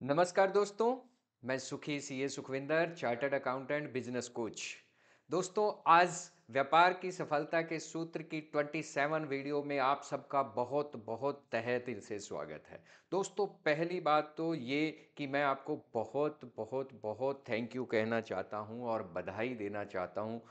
नमस्कार दोस्तों। मैं Sukhi CA Sukhwinder, chartered accountant, business coach. दोस्तों, आज व्यापार की सफलता के सूत्र की 27 वीडियो में आप सबका बहुत बहुत तहे दिल से स्वागत है। दोस्तों, पहली बात तो ये कि मैं आपको बहुत बहुत बहुत थैंक यू कहना चाहता हूँ और बधाई देना चाहता हूँ।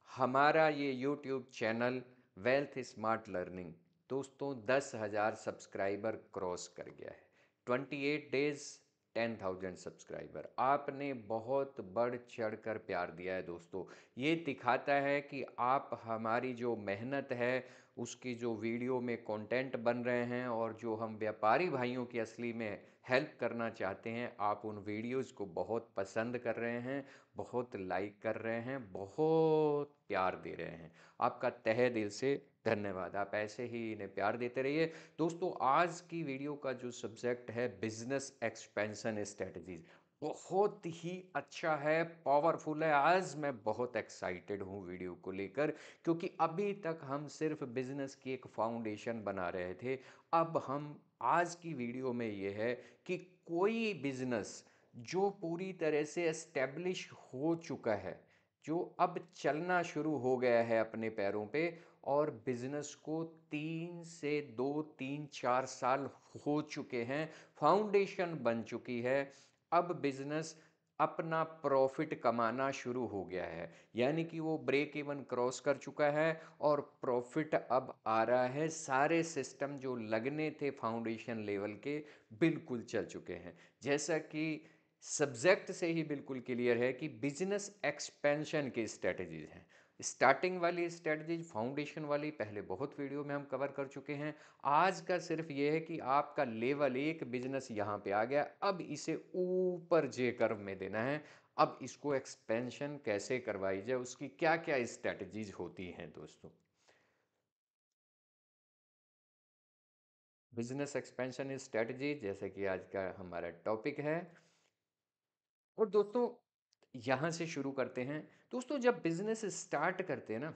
हमारा ये YouTube channel wealth smart learning दोस्तों 10,000 सब्सक्राइबर क्रॉस कर गया है। 28 डेज 10,000 सब्सक्राइबर। आपने बहुत बढ़ चढ़ कर प्यार दिया है दोस्तों। ये दिखाता है कि आप हमारी जो मेहनत है, उसकी जो वीडियो में कंटेंट बन रहे हैं और जो हम व्यापारी भाइयों की असली में हेल्प करना चाहते हैं, आप उन वीडियोज़ को बहुत पसंद कर रहे हैं, बहुत लाइक कर रहे हैं, बहुत प्यार दे रहे हैं। आपका तहे दिल से धन्यवाद। आप ऐसे ही इन्हें प्यार देते रहिए। दोस्तों, आज की वीडियो का जो सब्जेक्ट है बिजनेस एक्सपेंशन स्ट्रेटजीज, बहुत ही अच्छा है, पावरफुल है। आज मैं बहुत एक्साइटेड हूँ वीडियो को लेकर, क्योंकि अभी तक हम सिर्फ बिजनेस की एक फाउंडेशन बना रहे थे। अब हम आज की वीडियो में ये है कि कोई बिजनेस जो पूरी तरह से एस्टेब्लिश हो चुका है, जो अब चलना शुरू हो गया है अपने पैरों पे, और बिजनेस को 3 से 2, 3, 4 साल हो चुके हैं, फाउंडेशन बन चुकी है, अब बिजनेस अपना प्रॉफिट कमाना शुरू हो गया है। यानी कि वो ब्रेक इवन क्रॉस कर चुका है और प्रॉफिट अब आ रहा है। सारे सिस्टम जो लगने थे फाउंडेशन लेवल के, बिल्कुल चल चुके हैं। जैसा कि सब्जेक्ट से ही बिल्कुल क्लियर है कि बिजनेस एक्सपेंशन की स्ट्रेटजीज हैं। स्टार्टिंग वाली स्ट्रेटजीज, फाउंडेशन वाली, पहले बहुत वीडियो में हम कवर कर चुके हैं। आज का सिर्फ ये है कि आपका लेवल एक बिजनेस यहाँ पे आ गया, अब इसे ऊपर जे कर्व में देना है। अब इसको एक्सपेंशन कैसे करवाई जाए, उसकी क्या क्या स्ट्रेटजीज होती हैं दोस्तों। बिजनेस एक्सपेंशन स्ट्रेटजी, जैसे कि आज का हमारा टॉपिक है। और दोस्तों, यहां से शुरू करते हैं। दोस्तों, जब बिजनेस स्टार्ट करते हैं ना,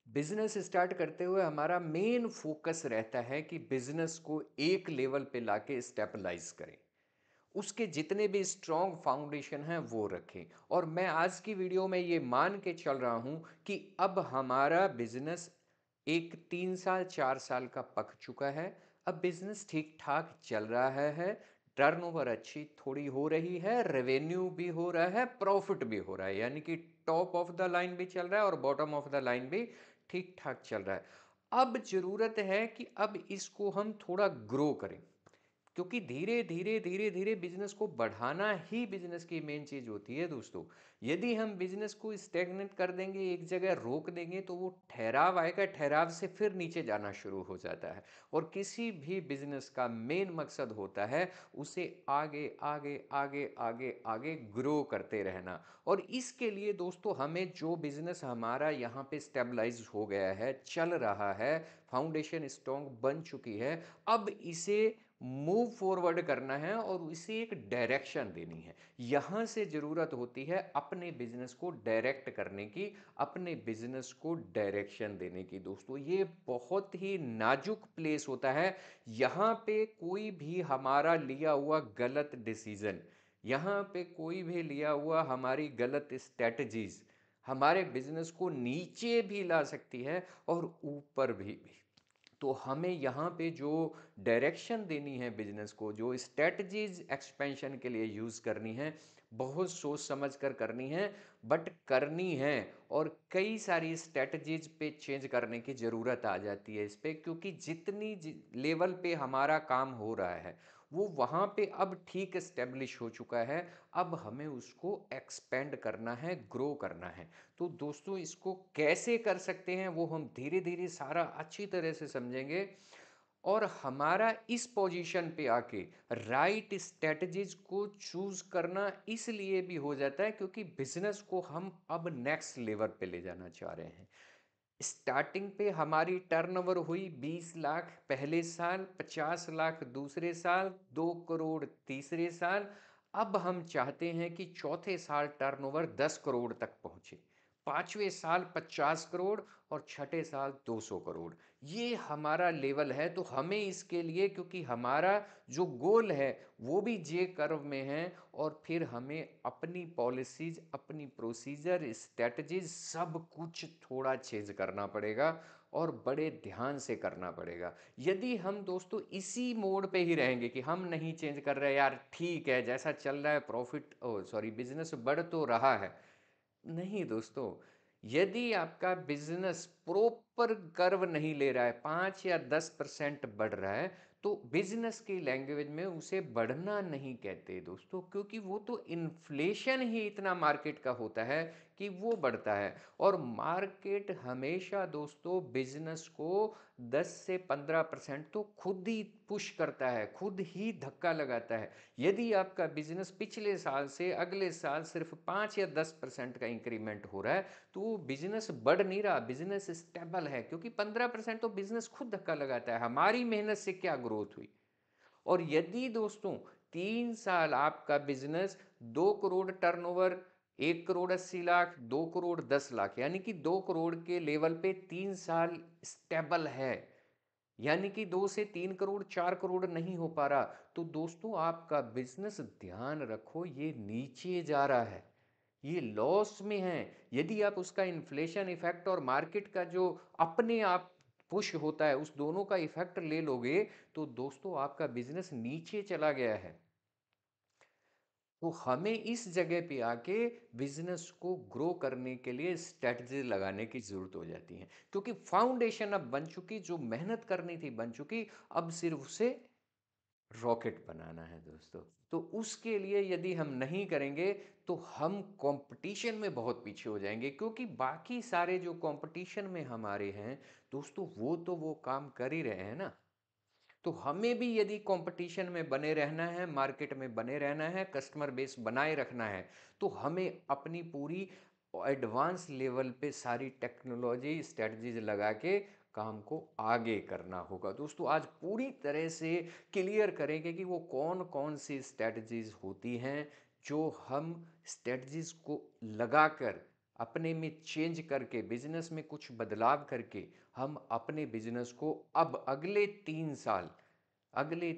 बिजनेस स्टार्ट करते हुए हमारा मेन फोकस रहता है कि बिजनेस को एक लेवल पे लाके स्टेबलाइज करें, उसके जितने भी स्ट्रॉन्ग फाउंडेशन हैं वो रखें। और मैं आज की वीडियो में ये मान के चल रहा हूं कि अब हमारा बिजनेस एक 3 साल 4 साल का पक चुका है। अब बिजनेस ठीक ठाक चल रहा है, टर्नओवर अच्छी थोड़ी हो रही है, रेवेन्यू भी हो रहा है, प्रॉफिट भी हो रहा है, यानी कि टॉप ऑफ द लाइन भी चल रहा है और बॉटम ऑफ द लाइन भी ठीक ठाक चल रहा है। अब जरूरत है कि अब इसको हम थोड़ा ग्रो करें, क्योंकि धीरे धीरे धीरे धीरे बिजनेस को बढ़ाना ही बिजनेस की मेन चीज होती है दोस्तों। यदि हम बिजनेस को स्टेगनेट कर देंगे, एक जगह रोक देंगे, तो वो ठहराव आएगा, ठहराव से फिर नीचे जाना शुरू हो जाता है। और किसी भी बिजनेस का मेन मकसद होता है उसे आगे आगे आगे आगे आगे ग्रो करते रहना। और इसके लिए दोस्तों, हमें जो बिजनेस हमारा यहाँ पे स्टेबलाइज हो गया है, चल रहा है, फाउंडेशन स्ट्रॉन्ग बन चुकी है, अब इसे मूव फॉरवर्ड करना है और इसे एक डायरेक्शन देनी है। यहां से जरूरत होती है अपने बिजनेस को डायरेक्ट करने की, अपने बिजनेस को डायरेक्शन देने की। दोस्तों, ये बहुत ही नाजुक प्लेस होता है। यहां पे कोई भी हमारा लिया हुआ गलत डिसीजन, यहां पे कोई भी लिया हुआ हमारी गलत स्ट्रेटजीज हमारे बिजनेस को नीचे भी ला सकती है और ऊपर भी। तो हमें यहाँ पे जो डायरेक्शन देनी है बिजनेस को, जो स्ट्रेटजीज एक्सपेंशन के लिए यूज़ करनी है, बहुत सोच समझ कर करनी है, बट करनी है। और कई सारी स्ट्रेटजीज पे चेंज करने की ज़रूरत आ जाती है इस पे, क्योंकि जितनी लेवल पे हमारा काम हो रहा है वो वहाँ पे अब ठीक इस्टेब्लिश हो चुका है। अब हमें उसको एक्सपेंड करना है, ग्रो करना है। तो दोस्तों, इसको कैसे कर सकते हैं वो हम धीरे धीरे सारा अच्छी तरह से समझेंगे। और हमारा इस पोजीशन पे आके राइट स्ट्रेटजीज को चूज करना इसलिए भी हो जाता है क्योंकि बिजनेस को हम अब नेक्स्ट लेवल पे ले जाना चाह रहे हैं। स्टार्टिंग पे हमारी टर्नओवर हुई 20 लाख पहले साल, 50 लाख दूसरे साल, 2 करोड़ तीसरे साल। अब हम चाहते हैं कि चौथे साल टर्नओवर 10 करोड़ तक पहुंचे, 5वें साल 50 करोड़ और छठे साल 200 करोड़। ये हमारा लेवल है। तो हमें इसके लिए, क्योंकि हमारा जो गोल है वो भी जे कर्व में है, और फिर हमें अपनी पॉलिसीज, अपनी प्रोसीजर, स्ट्रेटजीज सब कुछ थोड़ा चेंज करना पड़ेगा और बड़े ध्यान से करना पड़ेगा। यदि हम दोस्तों इसी मोड पे ही रहेंगे कि हम नहीं चेंज कर रहे यार, ठीक है जैसा चल रहा है, प्रॉफिट ओ सॉरी बिजनेस बढ़ तो रहा है, नहीं दोस्तों, यदि आपका बिजनेस प्रॉपर कर्व नहीं ले रहा है, 5 या 10% बढ़ रहा है, तो बिजनेस की लैंग्वेज में उसे बढ़ना नहीं कहते दोस्तों, क्योंकि वो तो इन्फ्लेशन ही इतना मार्केट का होता है कि वो बढ़ता है। और मार्केट हमेशा दोस्तों बिजनेस को 10 से 15% तो खुद ही पुश करता है, खुद ही धक्का लगाता है। यदि आपका बिजनेस पिछले साल से अगले साल सिर्फ 5 या 10% का इंक्रीमेंट हो रहा है, तो वो बिजनेस बढ़ नहीं रहा, बिजनेस स्टेबल है, क्योंकि 15% तो बिजनेस खुद धक्का लगाता है। हमारी मेहनत से क्या ग्रोथ हुई। और यदि दोस्तों 3 साल आपका बिजनेस 2 करोड़ टर्नओवर, 1 करोड़ 80 लाख, 2 करोड़ 10 लाख, यानी कि 2 करोड़ के लेवल पे 3 साल स्टेबल है, यानी कि 2 से 3 करोड़ 4 करोड़ नहीं हो पा रहा, तो दोस्तों आपका बिजनेस, ध्यान रखो, ये नीचे जा रहा है, ये लॉस में है। यदि आप उसका इन्फ्लेशन इफेक्ट और मार्केट का जो अपने आप पुश होता है, उस दोनों का इफेक्ट ले लोगे, तो दोस्तों आपका बिजनेस नीचे चला गया है। तो हमें इस जगह पे आके बिजनेस को ग्रो करने के लिए स्ट्रेटजी लगाने की जरूरत हो जाती है, क्योंकि फाउंडेशन अब बन चुकी, जो मेहनत करनी थी बन चुकी, अब सिर्फ उसे रॉकेट बनाना है दोस्तों। तो उसके लिए यदि हम नहीं करेंगे तो हम कंपटीशन में बहुत पीछे हो जाएंगे, क्योंकि बाकी सारे जो कंपटीशन में हमारे हैं दोस्तों, वो काम कर ही रहे हैं ना। तो हमें भी यदि कंपटीशन में बने रहना है, मार्केट में बने रहना है, कस्टमर बेस बनाए रखना है, तो हमें अपनी पूरी एडवांस लेवल पे सारी टेक्नोलॉजी स्ट्रेटजीज लगा के काम को आगे करना होगा दोस्तों। आज पूरी तरह से क्लियर करेंगे कि वो कौन कौन सी स्ट्रेटजीज होती हैं, जो हम स्ट्रेटजीज को लगाकर अपने में चेंज करके, बिजनेस में कुछ बदलाव करके, हम अपने बिजनेस को अब अगले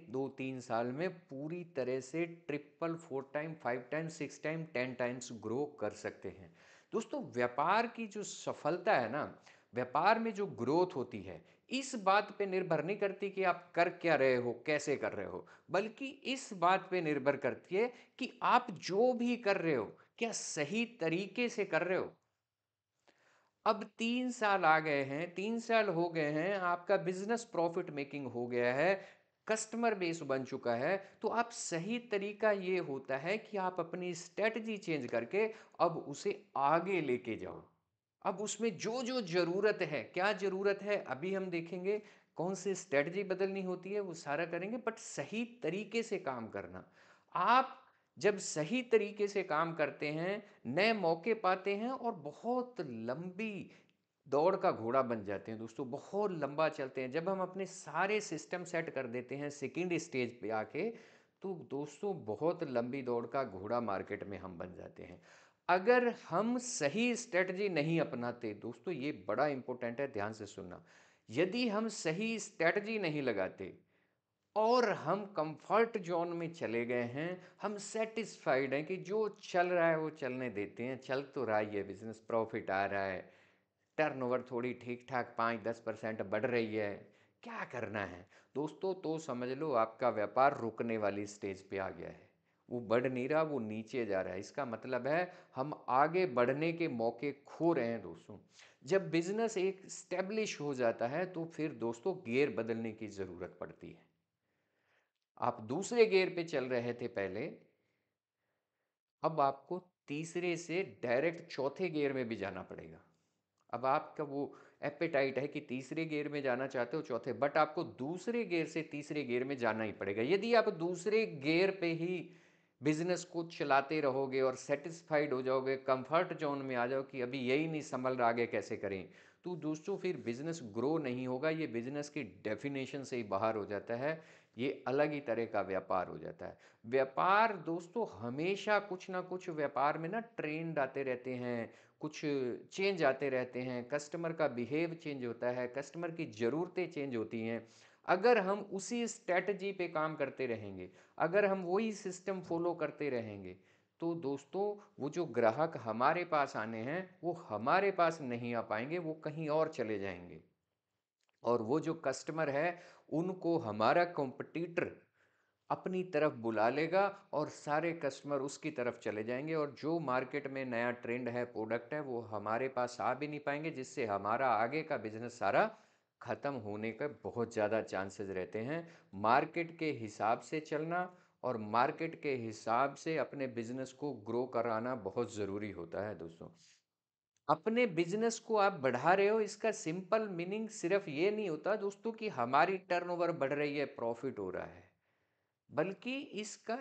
2-3 साल में पूरी तरह से triple, 4 time, 5 time, 6 time, 10 times grow कर सकते हैं दोस्तों। व्यापार की जो सफलता है ना, व्यापार में जो ग्रोथ होती है, इस बात पे निर्भर नहीं करती कि आप कर क्या रहे हो, कैसे कर रहे हो, बल्कि इस बात पे निर्भर करती है कि आप जो भी कर रहे हो क्या सही तरीके से कर रहे हो। अब 3 साल आ गए हैं, 3 साल हो गए हैं, आपका बिजनेस प्रॉफिट मेकिंग हो गया है, कस्टमर बेस बन चुका है, तो आप सही तरीका ये होता है कि आप अपनी स्ट्रेटजी चेंज करके अब उसे आगे लेके जाओ। अब उसमें जो जो जरूरत है, क्या जरूरत है अभी हम देखेंगे, कौन सी स्ट्रेटजी बदलनी होती है वो सारा करेंगे, बट सही तरीके से काम करना। आप जब सही तरीके से काम करते हैं, नए मौके पाते हैं और बहुत लंबी दौड़ का घोड़ा बन जाते हैं दोस्तों, बहुत लंबा चलते हैं। जब हम अपने सारे सिस्टम सेट कर देते हैं सेकंड स्टेज पे आके, तो दोस्तों बहुत लंबी दौड़ का घोड़ा मार्केट में हम बन जाते हैं। अगर हम सही स्ट्रेटजी नहीं अपनाते दोस्तों, ये बड़ा इंपॉर्टेंट है, ध्यान से सुनना, यदि हम सही स्ट्रेटजी नहीं लगाते और हम कंफर्ट जोन में चले गए हैं, हम सेटिस्फाइड हैं कि जो चल रहा है वो चलने देते हैं, चल तो रहा ही है बिजनेस, प्रॉफिट आ रहा है, टर्नओवर थोड़ी ठीक ठाक 5-10% बढ़ रही है, क्या करना है दोस्तों, तो समझ लो आपका व्यापार रुकने वाली स्टेज पे आ गया है। वो बढ़ नहीं रहा, वो नीचे जा रहा है। इसका मतलब है हम आगे बढ़ने के मौके खो रहे हैं दोस्तों। जब बिजनेस एक स्टेब्लिश हो जाता है तो फिर दोस्तों गियर बदलने की ज़रूरत पड़ती है। आप दूसरे गियर पे चल रहे थे पहले, अब आपको तीसरे से डायरेक्ट चौथे गियर में भी जाना पड़ेगा। अब आपका वो एपेटाइट है कि तीसरे गियर में जाना चाहते हो, चौथे, बट आपको दूसरे गियर से तीसरे गियर में जाना ही पड़ेगा। यदि आप दूसरे गियर पे ही बिजनेस को चलाते रहोगे और सेटिस्फाइड हो जाओगे, कंफर्ट जोन में आ जाओ कि अभी यही नहीं संभल रहा, आगे कैसे करें, तो दोस्तों फिर बिजनेस ग्रो नहीं होगा। ये बिजनेस की डेफिनेशन से ही बाहर हो जाता है, ये अलग ही तरह का व्यापार हो जाता है। व्यापार दोस्तों हमेशा कुछ ना कुछ व्यापार में ना ट्रेंड आते रहते हैं, कुछ चेंज आते रहते हैं, कस्टमर का बिहेव चेंज होता है, कस्टमर की ज़रूरतें चेंज होती हैं। अगर हम उसी स्ट्रैटेजी पे काम करते रहेंगे, अगर हम वही सिस्टम फ़ॉलो करते रहेंगे, तो दोस्तों वो जो ग्राहक हमारे पास आने हैं, वो हमारे पास नहीं आ पाएँगे, वो कहीं और चले जाएँगे। और वो जो कस्टमर है, उनको हमारा कॉम्पिटिटर अपनी तरफ बुला लेगा और सारे कस्टमर उसकी तरफ चले जाएंगे और जो मार्केट में नया ट्रेंड है, प्रोडक्ट है, वो हमारे पास आ भी नहीं पाएंगे, जिससे हमारा आगे का बिजनेस सारा खत्म होने का बहुत ज़्यादा चांसेस रहते हैं। मार्केट के हिसाब से चलना और मार्केट के हिसाब से अपने बिजनेस को ग्रो कराना बहुत ज़रूरी होता है दोस्तों। अपने बिजनेस को आप बढ़ा रहे हो, इसका सिंपल मीनिंग सिर्फ ये नहीं होता दोस्तों कि हमारी टर्नओवर बढ़ रही है, प्रॉफिट हो रहा है। बल्कि इसका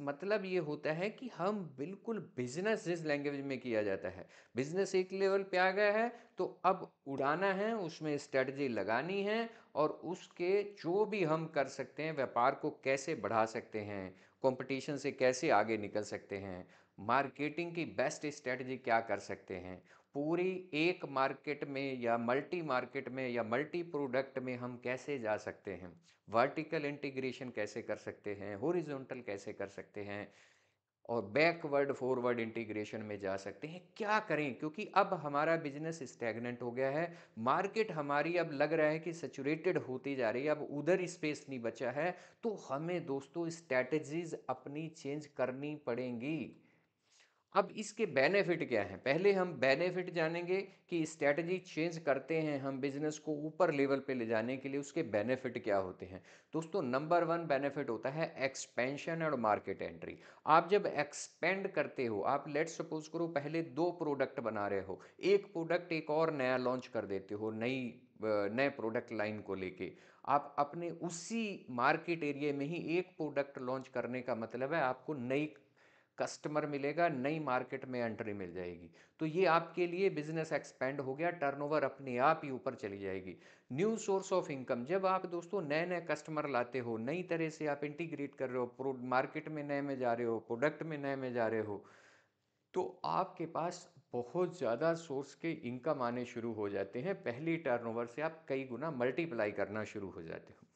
मतलब ये होता है कि हम बिल्कुल बिजनेस जिस लैंग्वेज में किया जाता है, बिजनेस एक लेवल पे आ गया है, तो अब उड़ाना है, उसमें स्ट्रेटजी लगानी है और उसके जो भी हम कर सकते हैं, व्यापार को कैसे बढ़ा सकते हैं, कंपटीशन से कैसे आगे निकल सकते हैं, मार्केटिंग की बेस्ट स्ट्रेटजी क्या कर सकते हैं, पूरी एक मार्केट में या मल्टी मार्केट में या मल्टी प्रोडक्ट में हम कैसे जा सकते हैं, वर्टिकल इंटीग्रेशन कैसे कर सकते हैं, हॉरिजॉन्टल कैसे कर सकते हैं और बैकवर्ड फॉरवर्ड इंटीग्रेशन में जा सकते हैं, क्या करें, क्योंकि अब हमारा बिजनेस स्टैग्नेंट हो गया है। मार्केट हमारी अब लग रहा है कि सैचुरेटेड होती जा रही है, अब उधर स्पेस नहीं बचा है। तो हमें दोस्तों स्ट्रैटेजीज अपनी चेंज करनी पड़ेंगी। अब इसके बेनिफिट क्या हैं? पहले हम बेनिफिट जानेंगे कि स्ट्रैटेजी चेंज करते हैं हम बिजनेस को ऊपर लेवल पे ले जाने के लिए, उसके बेनिफिट क्या होते हैं। दोस्तों नंबर वन बेनिफिट होता है एक्सपेंशन और मार्केट एंट्री। आप जब एक्सपेंड करते हो, आप लेट सपोज करो पहले दो प्रोडक्ट बना रहे हो, एक प्रोडक्ट एक और नया लॉन्च कर देते हो, नए प्रोडक्ट लाइन को लेके आप अपने उसी मार्केट एरिया में ही एक प्रोडक्ट लॉन्च करने का मतलब है आपको नई कस्टमर मिलेगा, नई मार्केट में एंट्री मिल जाएगी। तो ये आपके लिए बिजनेस एक्सपेंड हो गया, टर्नओवर अपने आप ही ऊपर चली जाएगी। न्यू सोर्स ऑफ इनकम, जब आप दोस्तों नए नए कस्टमर लाते हो, नई तरह से आप इंटीग्रेट कर रहे हो, मार्केट में नए में जा रहे हो, प्रोडक्ट में नए में जा रहे हो, तो आपके पास बहुत ज़्यादा सोर्स के इनकम आने शुरू हो जाते हैं। पहली टर्नओवर से आप कई गुना मल्टीप्लाई करना शुरू हो जाते हो।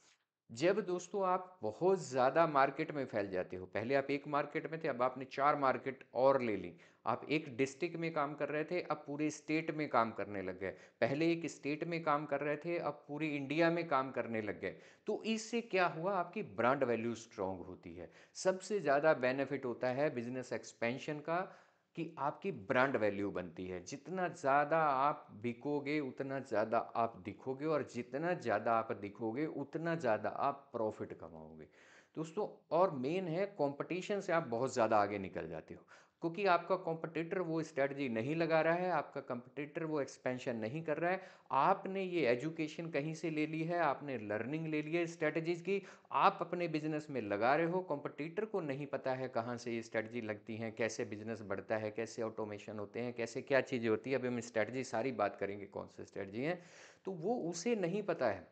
जब दोस्तों आप बहुत ज़्यादा मार्केट में फैल जाते हो, पहले आप एक मार्केट में थे, अब आपने चार मार्केट और ले ली। आप एक डिस्ट्रिक्ट में काम कर रहे थे, अब पूरे स्टेट में काम करने लग गए। पहले एक स्टेट में काम कर रहे थे, अब पूरी इंडिया में काम करने लग गए। तो इससे क्या हुआ, आपकी ब्रांड वैल्यू स्ट्रांग होती है। सबसे ज़्यादा बेनिफिट होता है बिजनेस एक्सपेंशन का कि आपकी ब्रांड वैल्यू बनती है। जितना ज़्यादा आप बिकोगे उतना ज़्यादा आप दिखोगे और जितना ज़्यादा आप दिखोगे उतना ज़्यादा आप प्रॉफिट कमाओगे दोस्तों। और मेन है कंपटीशन से आप बहुत ज़्यादा आगे निकल जाते हो, क्योंकि आपका कंपटीटर वो स्ट्रेटजी नहीं लगा रहा है, आपका कंपटीटर वो एक्सपेंशन नहीं कर रहा है। आपने ये एजुकेशन कहीं से ले ली है, आपने लर्निंग ले ली है स्ट्रेटजीज की, आप अपने बिजनेस में लगा रहे हो, कंपटीटर को नहीं पता है कहाँ से ये स्ट्रेटजी लगती हैं, कैसे बिजनेस बढ़ता है, कैसे ऑटोमेशन होते हैं, कैसे क्या चीज़ें होती है। अभी हम स्ट्रेटजी सारी बात करेंगे कौन सी स्ट्रेटजी है, तो वो उसे नहीं पता है।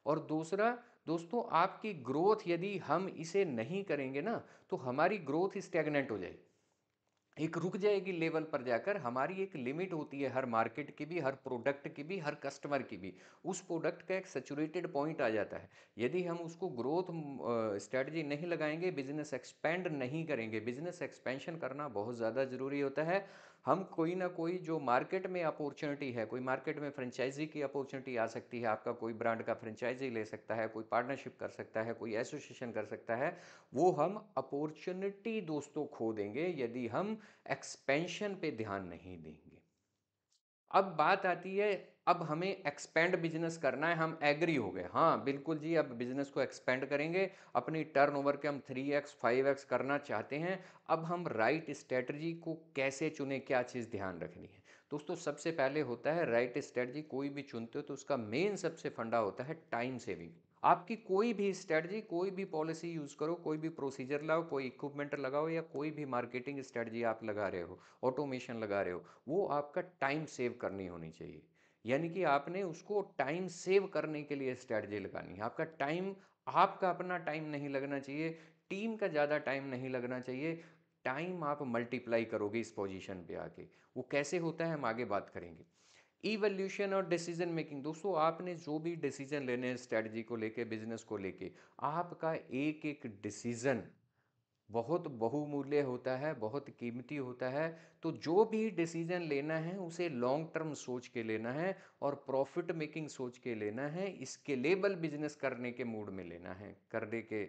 और दूसरा दोस्तों, आपकी ग्रोथ यदि हम इसे नहीं करेंगे ना, तो हमारी ग्रोथ स्टैग्नेंट हो जाएगी, एक रुक जाएगी लेवल पर जाकर। हमारी एक लिमिट होती है, हर मार्केट की भी, हर प्रोडक्ट की भी, हर कस्टमर की भी। उस प्रोडक्ट का एक सेचुरेटेड पॉइंट आ जाता है। यदि हम उसको ग्रोथ स्ट्रेटजी नहीं लगाएंगे, बिजनेस एक्सपेंड नहीं करेंगे, बिजनेस एक्सपेंशन करना बहुत ज़्यादा ज़रूरी होता है। हम कोई ना कोई जो मार्केट में अपॉर्चुनिटी है, कोई मार्केट में फ्रेंचाइजी की अपॉर्चुनिटी आ सकती है, आपका कोई ब्रांड का फ्रेंचाइजी ले सकता है, कोई पार्टनरशिप कर सकता है, कोई एसोसिएशन कर सकता है, वो हम अपॉर्चुनिटी दोस्तों खो देंगे यदि हम एक्सपेंशन पे ध्यान नहीं देंगे। अब बात आती है, अब हमें एक्सपेंड बिजनेस करना है, हम एग्री हो गए, हाँ बिल्कुल जी, अब बिजनेस को एक्सपेंड करेंगे, अपनी टर्नओवर के हम 3x 5x करना चाहते हैं। अब हम राइट स्ट्रेटजी को कैसे चुने, क्या चीज़ ध्यान रखनी है दोस्तों। सबसे पहले होता है राइट स्ट्रेटजी, कोई भी चुनते हो तो उसका मेन सबसे फंडा होता है टाइम सेविंग। आपकी कोई भी स्ट्रेटजी, कोई भी पॉलिसी यूज़ करो, कोई भी प्रोसीजर लाओ, कोई इक्विपमेंट लगाओ या कोई भी मार्केटिंग स्ट्रेटजी आप लगा रहे हो, ऑटोमेशन लगा रहे हो, वो आपका टाइम सेव करनी होनी चाहिए। यानी कि आपने उसको टाइम सेव करने के लिए स्ट्रेटजी लगानी है। आपका टाइम, आपका अपना टाइम नहीं लगना चाहिए, टीम का ज़्यादा टाइम नहीं लगना चाहिए। टाइम आप मल्टीप्लाई करोगे इस पोजीशन पे आके। वो कैसे होता है हम आगे बात करेंगे। इवोल्यूशन और डिसीजन मेकिंग, दोस्तों आपने जो भी डिसीजन लेने हैं स्ट्रेटजी को लेके, बिजनेस को लेके, आपका एक एक डिसीजन बहुत बहुमूल्य होता है, बहुत कीमती होता है। तो जो भी डिसीजन लेना है उसे लॉन्ग टर्म सोच के लेना है और प्रॉफिट मेकिंग सोच के लेना है, स्केलेबल बिजनेस करने के मूड में लेना है, करने के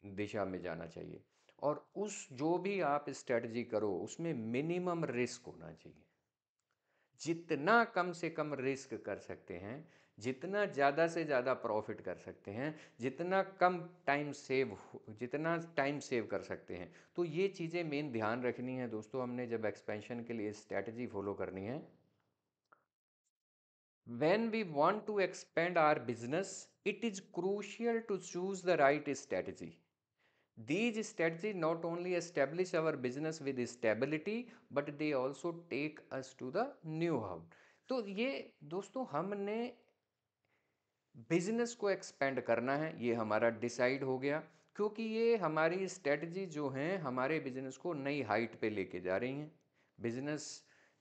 दिशा में जाना चाहिए। और उस जो भी आप स्ट्रेटजी करो उसमें मिनिमम रिस्क होना चाहिए। जितना कम से कम रिस्क कर सकते हैं, जितना ज़्यादा से ज़्यादा प्रॉफिट कर सकते हैं, जितना टाइम सेव कर सकते हैं। तो ये चीज़ें मेन ध्यान रखनी है दोस्तों, हमने जब एक्सपेंशन के लिए स्ट्रेटजी फॉलो करनी है। When we want to expand our business, it is crucial to choose the right strategy. These strategies not only establish our business with stability, but they also take us to the new hub. तो ये दोस्तों हमने business को expand करना है, ये हमारा decide हो गया, क्योंकि ये हमारी स्ट्रेटजी जो हैं हमारे बिजनेस को नई हाइट पे लेके जा रही हैं। बिजनेस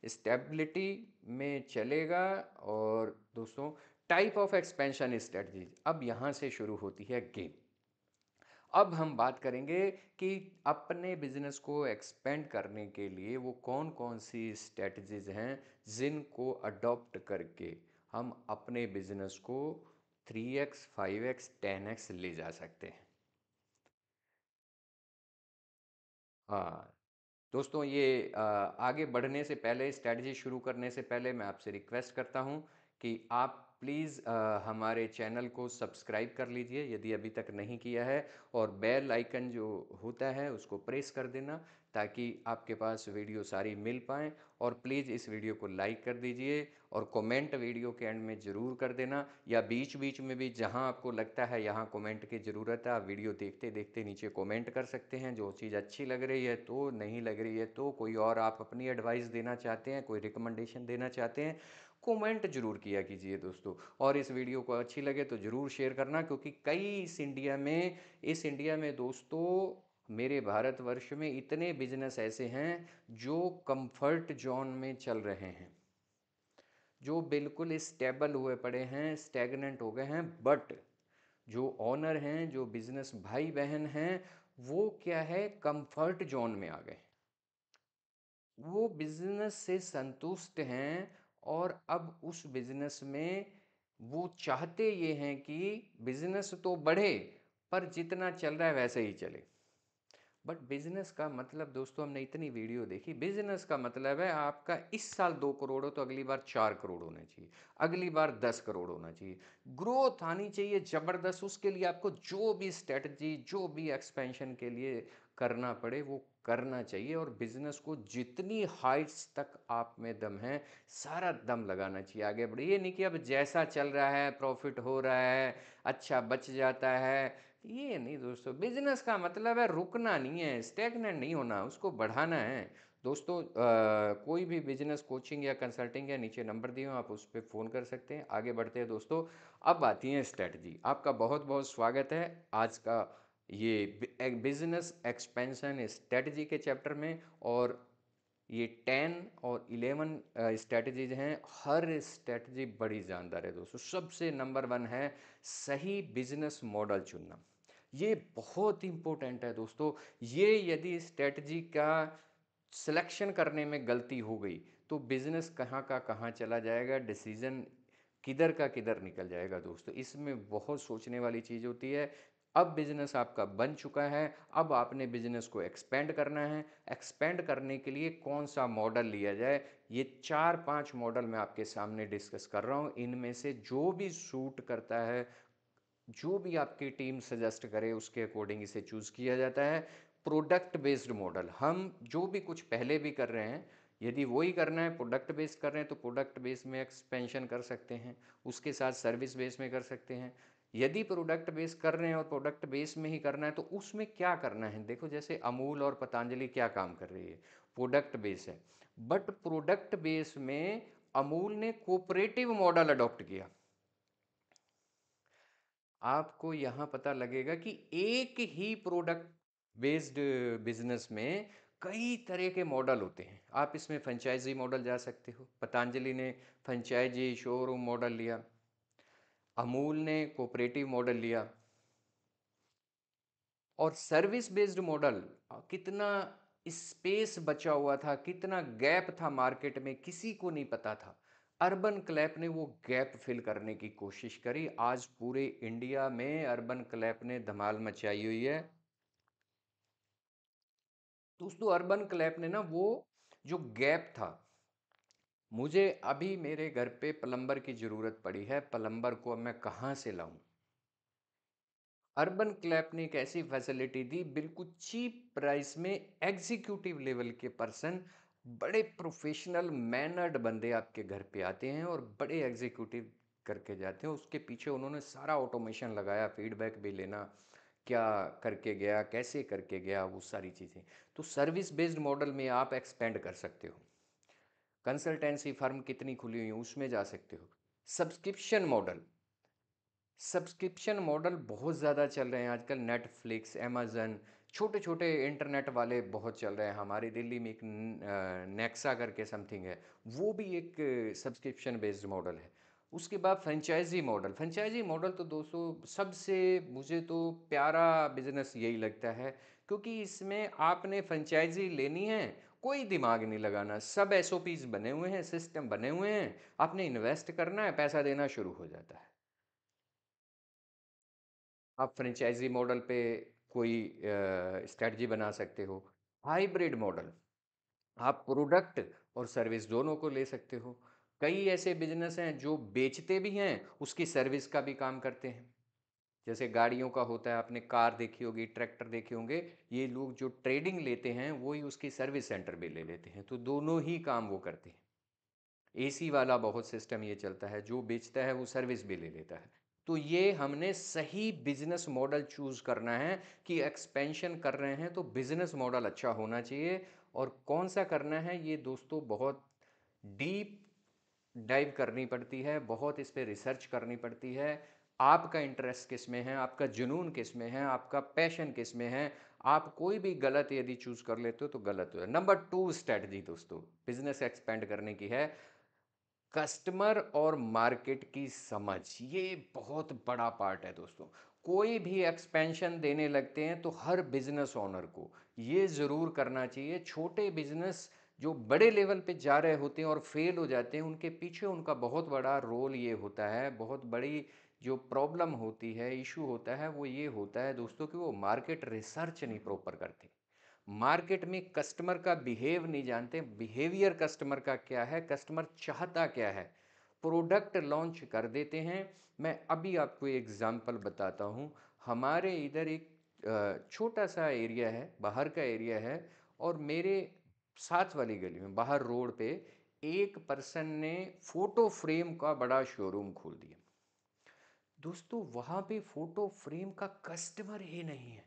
स्टेबिलिटी में चलेगा। और दोस्तों टाइप ऑफ एक्सपेंशन स्ट्रेटजीज, अब यहाँ से शुरू होती है गेम। अब हम बात करेंगे कि अपने बिजनेस को एक्सपेंड करने के लिए वो कौन कौन सी स्ट्रेटजीज हैं जिनको अडॉप्ट करके हम अपने बिजनेस को 3x 5x 10x ले जा सकते हैं। हाँ दोस्तों, ये आगे बढ़ने से पहले, स्ट्रैटेजी शुरू करने से पहले मैं आपसे रिक्वेस्ट करता हूँ कि आप प्लीज़ हमारे चैनल को सब्सक्राइब कर लीजिए यदि अभी तक नहीं किया है, और बेल आइकन जो होता है उसको प्रेस कर देना ताकि आपके पास वीडियो सारी मिल पाएँ। और प्लीज़ इस वीडियो को लाइक कर दीजिए और कमेंट वीडियो के एंड में ज़रूर कर देना, या बीच बीच में भी जहां आपको लगता है यहाँ कमेंट की ज़रूरत है, आप वीडियो देखते देखते नीचे कमेंट कर सकते हैं। जो चीज़ अच्छी लग रही है तो, नहीं लग रही है तो, कोई और आप अपनी एडवाइस देना चाहते हैं, कोई रिकमेंडेशन देना चाहते हैं, कमेंट जरूर किया कीजिए दोस्तों। और इस वीडियो को अच्छी लगे तो ज़रूर शेयर करना, क्योंकि कई इस इंडिया में दोस्तों, मेरे भारतवर्ष में इतने बिजनेस ऐसे हैं जो कंफर्ट जोन में चल रहे हैं, जो बिल्कुल स्टेबल हुए पड़े हैं, स्टैग्नेंट हो गए हैं, बट जो ऑनर हैं, जो बिजनेस भाई बहन हैं, वो क्या है, कंफर्ट जोन में आ गए। वो बिजनेस से संतुष्ट हैं और अब उस बिजनेस में वो चाहते ये हैं कि बिजनेस तो बढ़े पर जितना चल रहा है वैसे ही चले। बट बिजनेस का मतलब दोस्तों, हमने इतनी वीडियो देखी, बिजनेस का मतलब है आपका इस साल 2 करोड़ हो तो अगली बार 4 करोड़ होने चाहिए, अगली बार 10 करोड़ होना चाहिए, ग्रोथ आनी चाहिए ज़बरदस्त। उसके लिए आपको जो भी स्ट्रेटजी, जो भी एक्सपेंशन के लिए करना पड़े वो करना चाहिए, और बिजनेस को जितनी हाइट्स तक आप में दम है सारा दम लगाना चाहिए, आगे बढ़े। ये नहीं कि अब जैसा चल रहा है, प्रॉफिट हो रहा है, अच्छा बच जाता है, ये नहीं दोस्तों। बिजनेस का मतलब है रुकना नहीं है, स्टेगनेंट नहीं होना, उसको बढ़ाना है दोस्तों। कोई भी बिजनेस कोचिंग या कंसल्टिंग, या नीचे नंबर दिए हो आप उस पर फ़ोन कर सकते हैं। आगे बढ़ते हैं दोस्तों। अब आती है स्ट्रेटजी। आपका बहुत बहुत स्वागत है आज का ये बिजनेस एक्सपेंशन स्ट्रेटजी के चैप्टर में। और ये 10 और 11 स्ट्रेटजीज हैं। हर स्ट्रेटजी बड़ी जानदार है दोस्तों। सबसे नंबर 1 है सही बिजनेस मॉडल चुनना। ये बहुत इंपॉर्टेंट है दोस्तों। ये यदि स्ट्रेटजी का सिलेक्शन करने में गलती हो गई तो बिजनेस कहाँ का कहाँ चला जाएगा, डिसीजन किधर का किधर निकल जाएगा दोस्तों। इसमें बहुत सोचने वाली चीज़ होती है। अब बिजनेस आपका बन चुका है, अब आपने बिजनेस को एक्सपेंड करना है। एक्सपेंड करने के लिए कौन सा मॉडल लिया जाए, ये 4-5 मॉडल मैं आपके सामने डिस्कस कर रहा हूँ। इनमें से जो भी सूट करता है, जो भी आपकी टीम सजेस्ट करे, उसके अकॉर्डिंग इसे चूज़ किया जाता है। प्रोडक्ट बेस्ड मॉडल, हम जो भी कुछ पहले भी कर रहे हैं, यदि वही करना है, प्रोडक्ट बेस्ड कर रहे हैं तो प्रोडक्ट बेस में एक्सपेंशन कर सकते हैं, उसके साथ सर्विस बेस में कर सकते हैं। यदि प्रोडक्ट बेस कर रहे हैं और प्रोडक्ट बेस में ही करना है तो उसमें क्या करना है, देखो जैसे अमूल और पतंजलि क्या काम कर रही है, प्रोडक्ट बेस है। बट प्रोडक्ट बेस में अमूल ने कोऑपरेटिव मॉडल अडॉप्ट किया। आपको यहाँ पता लगेगा कि एक ही प्रोडक्ट बेस्ड बिजनेस में कई तरह के मॉडल होते हैं। आप इसमें फ्रेंचाइजी मॉडल जा सकते हो, पतंजलि ने फ्रेंचाइजी शोरूम मॉडल लिया, अमूल ने कोऑपरेटिव मॉडल लिया, और सर्विस बेस्ड मॉडल। कितना स्पेस बचा हुआ था, कितना गैप था मार्केट में, किसी को नहीं पता था। अर्बन क्लैप ने वो गैप फिल करने की कोशिश करी। आज पूरे इंडिया में अर्बन क्लैप ने धमाल मचाई हुई है। दोस्तों अर्बन क्लैप ने ना वो जो गैप था, मुझे अभी मेरे घर पे प्लम्बर की ज़रूरत पड़ी है, प्लम्बर को अब मैं कहाँ से लाऊं? अर्बन क्लैप ने एक ऐसी फैसिलिटी दी, बिल्कुल चीप प्राइस में। एग्जीक्यूटिव लेवल के पर्सन, बड़े प्रोफेशनल मैनर्ड बंदे आपके घर पे आते हैं और बड़े एग्जीक्यूटिव करके जाते हैं। उसके पीछे उन्होंने सारा ऑटोमेशन लगाया, फीडबैक भी लेना, क्या करके गया, कैसे करके गया, वो सारी चीज़ें। तो सर्विस बेस्ड मॉडल में आप एक्सपेंड कर सकते हो। कंसल्टेंसी फर्म कितनी खुली हुई है उसमें जा सकते हो। सब्सक्रिप्शन मॉडल, सब्सक्रिप्शन मॉडल बहुत ज़्यादा चल रहे हैं आजकल। नेटफ्लिक्स, अमेजन, छोटे छोटे इंटरनेट वाले बहुत चल रहे हैं। हमारी दिल्ली में एक नेक्सा करके समथिंग है, वो भी एक सब्सक्रिप्शन बेस्ड मॉडल है। उसके बाद फ्रेंचाइजी मॉडल। फ्रेंचाइजी मॉडल तो दोस्तों सबसे, मुझे तो प्यारा बिजनेस यही लगता है, क्योंकि इसमें आपने फ्रेंचाइजी लेनी है, कोई दिमाग नहीं लगाना, सब एसओपीज बने हुए हैं, सिस्टम बने हुए हैं, आपने इन्वेस्ट करना है, पैसा देना शुरू हो जाता है। आप फ्रेंचाइजी मॉडल पे कोई स्ट्रेटजी बना सकते हो। हाइब्रिड मॉडल, आप प्रोडक्ट और सर्विस दोनों को ले सकते हो। कई ऐसे बिजनेस हैं जो बेचते भी हैं, उसकी सर्विस का भी काम करते हैं। जैसे गाड़ियों का होता है, आपने कार देखी होगी, ट्रैक्टर देखे होंगे। ये लोग जो ट्रेडिंग लेते हैं वो ही उसकी सर्विस सेंटर भी ले लेते हैं, तो दोनों ही काम वो करते हैं। एसी वाला बहुत सिस्टम ये चलता है, जो बेचता है वो सर्विस भी ले लेता है। तो ये हमने सही बिजनेस मॉडल चूज करना है कि एक्सपेंशन कर रहे हैं तो बिजनेस मॉडल अच्छा होना चाहिए। और कौन सा करना है ये दोस्तों बहुत डीप डाइव करनी पड़ती है, बहुत इस पे रिसर्च करनी पड़ती है। आपका इंटरेस्ट किस में है, आपका जुनून किस में है, आपका पैशन किस में है। आप कोई भी गलत यदि चूज कर लेते हो तो गलत हो। नंबर टू स्ट्रेटजी दोस्तों बिजनेस एक्सपेंड करने की है, कस्टमर और मार्केट की समझ। ये बहुत बड़ा पार्ट है दोस्तों। कोई भी एक्सपेंशन देने लगते हैं तो हर बिजनेस ओनर को ये ज़रूर करना चाहिए। छोटे बिजनेस जो बड़े लेवल पे जा रहे होते हैं और फेल हो जाते हैं, उनके पीछे उनका बहुत बड़ा रोल ये होता है, बहुत बड़ी जो प्रॉब्लम होती है, इशू होता है, वो ये होता है दोस्तों कि वो मार्केट रिसर्च नहीं प्रॉपर करते। मार्केट में कस्टमर का बिहेव नहीं जानते, बिहेवियर कस्टमर का क्या है, कस्टमर चाहता क्या है, प्रोडक्ट लॉन्च कर देते हैं। मैं अभी आपको एग्जांपल बताता हूँ। हमारे इधर एक छोटा सा एरिया है, बाहर का एरिया है, और मेरे साथ वाली गली में बाहर रोड पे एक पर्सन ने फोटो फ्रेम का बड़ा शोरूम खोल दिया। दोस्तों वहां पे फोटो फ्रेम का कस्टमर ही नहीं है।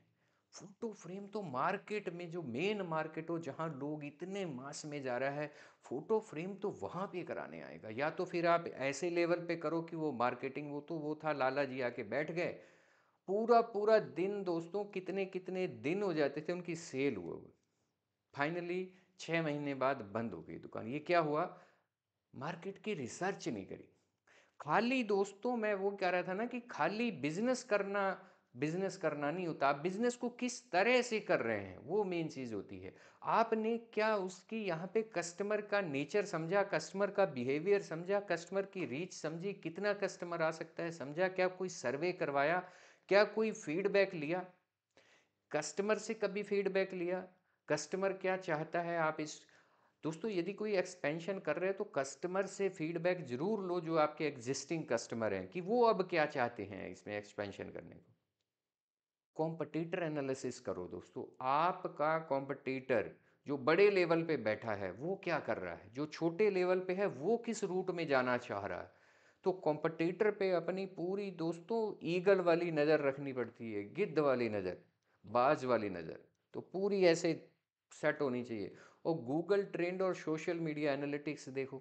फोटो फ्रेम तो मार्केट में जो मेन मार्केट हो, जहां लोग इतने मास में जा रहा है, फोटो फ्रेम तो वहां पे कराने आएगा। या तो फिर आप ऐसे लेवल पे करो कि वो मार्केटिंग, वो तो वो था लाला जी आके बैठ गए, पूरा पूरा दिन दोस्तों, कितने कितने दिन हो जाते थे उनकी सेल हुए हुए। फाइनली 6 महीने बाद बंद हो गई दुकान। ये क्या हुआ? मार्केट की रिसर्च नहीं करी। खाली दोस्तों मैं वो कह रहा था ना कि खाली बिजनेस करना नहीं होता, आप बिजनेस को किस तरह से कर रहे हैं वो मेन चीज होती है। आपने क्या उसकी यहाँ पे कस्टमर का नेचर समझा, कस्टमर का बिहेवियर समझा, कस्टमर की रीच समझी, कितना कस्टमर आ सकता है समझा, क्या कोई सर्वे करवाया, क्या कोई फीडबैक लिया, कस्टमर से कभी फीडबैक लिया, कस्टमर क्या चाहता है। आप इस दोस्तों यदि कोई एक्सपेंशन कर रहे हैं तो कस्टमर से फीडबैक जरूर लो, जो आपके एग्जिस्टिंग कस्टमर हैं, कि वो अब क्या चाहते हैं इसमें एक्सपेंशन करने को। कॉम्पिटिटर एनालिसिस करो दोस्तों। आपका कॉम्पिटिटर जो बड़े लेवल पे बैठा है वो क्या कर रहा है, जो छोटे लेवल पे है वो किस रूट में जाना चाह रहा है। तो कॉम्पिटिटर पे अपनी पूरी दोस्तों ईगल वाली नज़र रखनी पड़ती है, गिद्ध वाली नज़र, बाज वाली नज़र। तो पूरी ऐसे सेट होनी चाहिए। और गूगल ट्रेंड और सोशल मीडिया एनालिटिक्स देखो,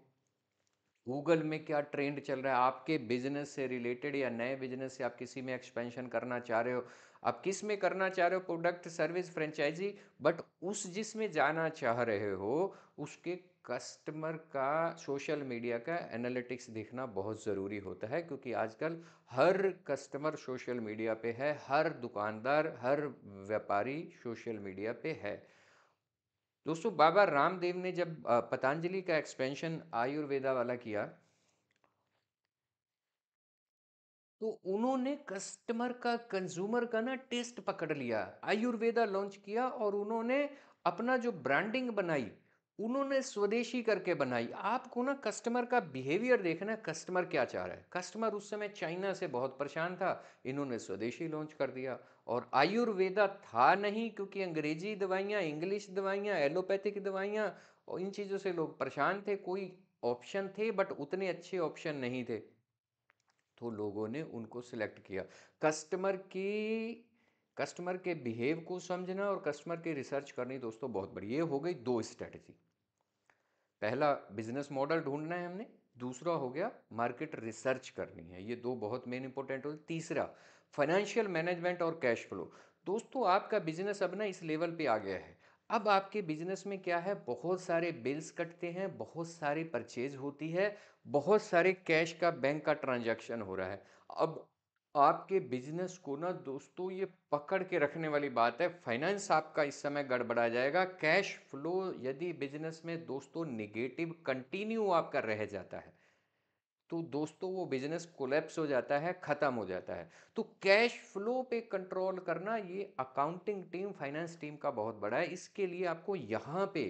गूगल में क्या ट्रेंड चल रहा है आपके बिजनेस से रिलेटेड, या नए बिजनेस से आप किसी में एक्सपेंशन करना चाह रहे हो। आप किस में करना चाह रहे हो, प्रोडक्ट, सर्विस, फ्रेंचाइजी, बट उस जिसमें जाना चाह रहे हो उसके कस्टमर का सोशल मीडिया का एनालिटिक्स देखना बहुत ज़रूरी होता है, क्योंकि आजकल हर कस्टमर सोशल मीडिया पे है, हर दुकानदार, हर व्यापारी सोशल मीडिया पे है। दोस्तों बाबा रामदेव ने जब पतंजलि का एक्सपेंशन आयुर्वेदा वाला किया, तो उन्होंने कस्टमर का, कंज्यूमर का ना टेस्ट पकड़ लिया, आयुर्वेदा लॉन्च किया और उन्होंने अपना जो ब्रांडिंग बनाई, उन्होंने स्वदेशी करके बनाई। आपको ना कस्टमर का बिहेवियर देखना है, कस्टमर क्या चाह रहा है। कस्टमर उस समय चाइना से बहुत परेशान था, इन्होंने स्वदेशी लॉन्च कर दिया। और आयुर्वेदा था नहीं, क्योंकि अंग्रेजी दवाइयाँ, इंग्लिश दवाइयाँ, एलोपैथिक दवाइयाँ और इन चीज़ों से लोग परेशान थे। कोई ऑप्शन थे बट उतने अच्छे ऑप्शन नहीं थे, तो लोगों ने उनको सिलेक्ट किया। कस्टमर की कस्टमर के बिहेव को समझना और कस्टमर की रिसर्च करनी दोस्तों बहुत बड़ी, ये हो गई दो स्ट्रेटजी। पहला बिजनेस मॉडल ढूंढना है हमने, दूसरा हो गया मार्केट रिसर्च करनी है, ये दो बहुत मेन इंपॉर्टेंट हो। तीसरा फाइनेंशियल मैनेजमेंट और कैश फ्लो। दोस्तों आपका बिजनेस अब ना इस लेवल पे आ गया है, अब आपके बिजनेस में क्या है, बहुत सारे बिल्स कटते हैं, बहुत सारी परचेज होती है, बहुत सारे कैश का बैंक का ट्रांजैक्शन हो रहा है। अब आपके बिजनेस को ना दोस्तों ये पकड़ के रखने वाली बात है, फाइनेंस आपका इस समय गड़बड़ा जाएगा। कैश फ्लो यदि बिजनेस में दोस्तों निगेटिव कंटिन्यू आपका रह जाता है, तो दोस्तों वो बिजनेस कोलैप्स हो जाता है, खत्म हो जाता है। तो कैश फ्लो पे कंट्रोल करना ये अकाउंटिंग टीम, फाइनेंस टीम का बहुत बड़ा है। इसके लिए आपको यहाँ पे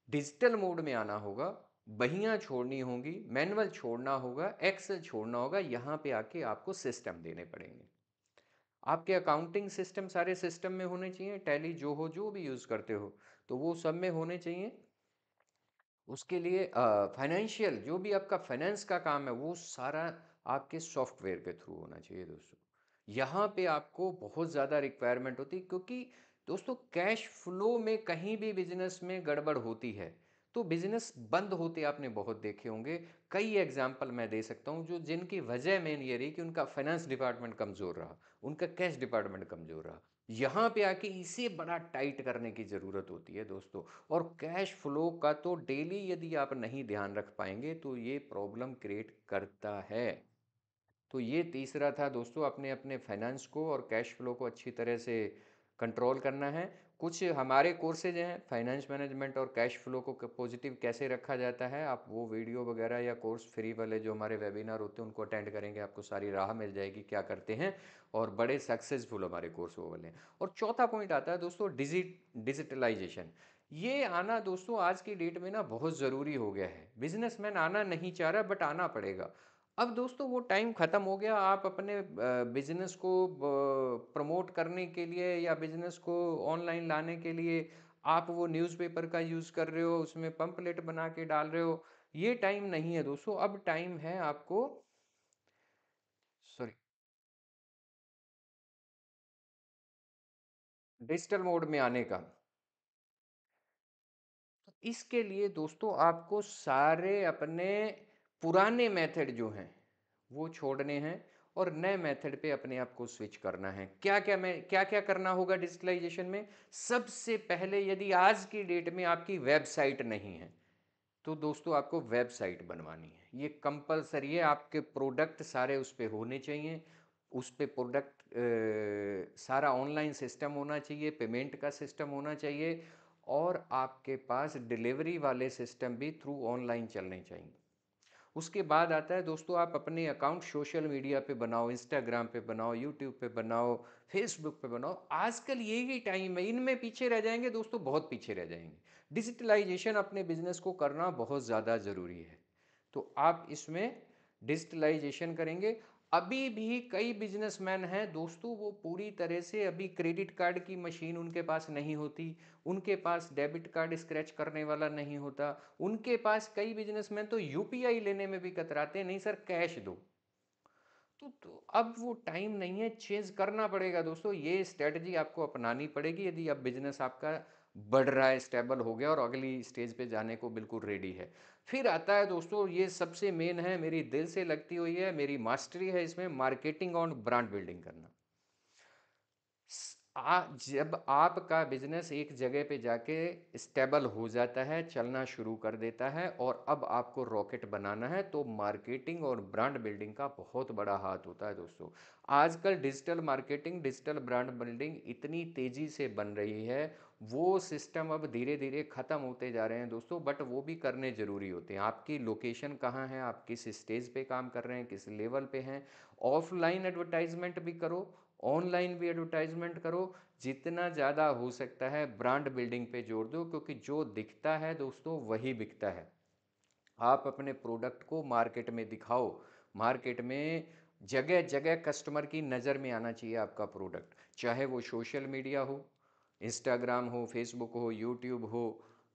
डिजिटल मोड में आना होगा, बहियां छोड़नी होंगी, मैनुअल छोड़ना होगा, एक्सेल छोड़ना होगा, यहाँ पे आके आपको सिस्टम देने पड़ेंगे। आपके अकाउंटिंग सिस्टम सारे सिस्टम में होने चाहिए, टैली जो हो, जो भी यूज़ करते हो तो वो सब में होने चाहिए। उसके लिए फाइनेंशियल जो भी आपका फाइनेंस का काम है वो सारा आपके सॉफ्टवेयर के थ्रू होना चाहिए दोस्तों। यहाँ पे आपको बहुत ज़्यादा रिक्वायरमेंट होती है, क्योंकि दोस्तों कैश फ्लो में कहीं भी बिजनेस में गड़बड़ होती है तो बिजनेस बंद होते आपने बहुत देखे होंगे। कई एग्जाम्पल मैं दे सकता हूँ जो जिनकी वजह मेन ये रही कि उनका फाइनेंस डिपार्टमेंट कमज़ोर रहा, उनका कैश डिपार्टमेंट कमज़ोर रहा। यहाँ पे आके इसे बड़ा टाइट करने की ज़रूरत होती है दोस्तों। और कैश फ्लो का तो डेली यदि आप नहीं ध्यान रख पाएंगे तो ये प्रॉब्लम क्रिएट करता है। तो ये तीसरा था दोस्तों, अपने अपने फाइनेंस को और कैश फ्लो को अच्छी तरह से कंट्रोल करना है। कुछ हमारे कोर्सेज हैं फाइनेंस मैनेजमेंट और कैश फ्लो को पॉजिटिव कैसे रखा जाता है, आप वो वीडियो वगैरह या कोर्स फ्री वाले जो हमारे वेबिनार होते हैं उनको अटेंड करेंगे, आपको सारी राह मिल जाएगी क्या करते हैं, और बड़े सक्सेसफुल हमारे कोर्स वो वाले हैं। और चौथा पॉइंट आता है दोस्तों डिजिटलाइजेशन। ये आना दोस्तों आज की डेट में ना बहुत ज़रूरी हो गया है। बिजनेसमैन आना नहीं चाह रहा बट आना पड़ेगा। अब दोस्तों वो टाइम ख़त्म हो गया, आप अपने बिजनेस को प्रमोट करने के लिए या बिजनेस को ऑनलाइन लाने के लिए आप वो न्यूज़पेपर का यूज़ कर रहे हो, उसमें पंपलेट बना के डाल रहे हो। ये टाइम नहीं है दोस्तों, अब टाइम है आपको, सॉरी, डिजिटल मोड में आने का। तो इसके लिए दोस्तों आपको सारे अपने पुराने मेथड जो हैं वो छोड़ने हैं और नए मेथड पे अपने आप को स्विच करना है। क्या क्या करना होगा डिजिटलाइजेशन में। सबसे पहले यदि आज की डेट में आपकी वेबसाइट नहीं है तो दोस्तों आपको वेबसाइट बनवानी है, ये कंपलसरी है। आपके प्रोडक्ट सारे उस पर होने चाहिए, उस पे प्रोडक्ट सारा ऑनलाइन सिस्टम होना चाहिए, पेमेंट का सिस्टम होना चाहिए, और आपके पास डिलीवरी वाले सिस्टम भी थ्रू ऑनलाइन चलने चाहिए। उसके बाद आता है दोस्तों, आप अपने अकाउंट सोशल मीडिया पे बनाओ, इंस्टाग्राम पे बनाओ, यूट्यूब पे बनाओ, फेसबुक पे बनाओ। आजकल यही टाइम है, इनमें पीछे रह जाएंगे दोस्तों, बहुत पीछे रह जाएंगे। डिजिटलाइजेशन अपने बिजनेस को करना बहुत ज़्यादा ज़रूरी है, तो आप इसमें डिजिटलाइजेशन करेंगे। अभी भी कई बिजनेसमैन हैं दोस्तों, वो पूरी तरह से अभी क्रेडिट कार्ड की मशीन उनके पास नहीं होती, उनके पास डेबिट कार्ड स्क्रैच करने वाला नहीं होता, उनके पास कई बिजनेसमैन तो यूपीआई लेने में भी कतराते हैं, नहीं सर कैश दो। तो अब वो टाइम नहीं है, चेंज करना पड़ेगा दोस्तों, ये स्ट्रेटजी आपको अपनानी पड़ेगी यदि अब बिजनेस आपका बढ़ रहा है, स्टेबल हो गया और अगली स्टेज पे जाने को बिल्कुल रेडी है। फिर आता है दोस्तों, ये सबसे मेन है, मेरी दिल से लगती हुई है, मेरी मास्टरी है इसमें, मार्केटिंग और ब्रांड बिल्डिंग करना। जब आपका बिजनेस एक जगह पे जाके स्टेबल हो जाता है, चलना शुरू कर देता है और अब आपको रॉकेट बनाना है, तो मार्केटिंग और ब्रांड बिल्डिंग का बहुत बड़ा हाथ होता है दोस्तों। आजकल digital marketing, digital brand building इतनी तेजी से बन रही है, वो सिस्टम अब धीरे धीरे ख़त्म होते जा रहे हैं दोस्तों, बट वो भी करने ज़रूरी होते हैं। आपकी लोकेशन कहाँ है, आप किस स्टेज पे काम कर रहे हैं, किस लेवल पे हैं। ऑफलाइन एडवर्टाइजमेंट भी करो, ऑनलाइन भी एडवर्टाइजमेंट करो, जितना ज़्यादा हो सकता है ब्रांड बिल्डिंग पे जोर दो, क्योंकि जो दिखता है दोस्तों वही बिकता है। आप अपने प्रोडक्ट को मार्केट में दिखाओ, मार्केट में जगह जगह कस्टमर की नज़र में आना चाहिए आपका प्रोडक्ट, चाहे वो सोशल मीडिया हो, इंस्टाग्राम हो, फेसबुक हो, यूट्यूब हो,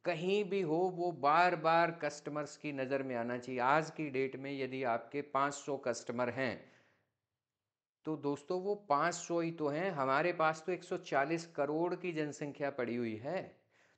कहीं भी हो, वो बार बार कस्टमर्स की नज़र में आना चाहिए। आज की डेट में यदि आपके 500 कस्टमर हैं, तो दोस्तों वो 500 ही तो हैं, हमारे पास तो 140 करोड़ की जनसंख्या पड़ी हुई है।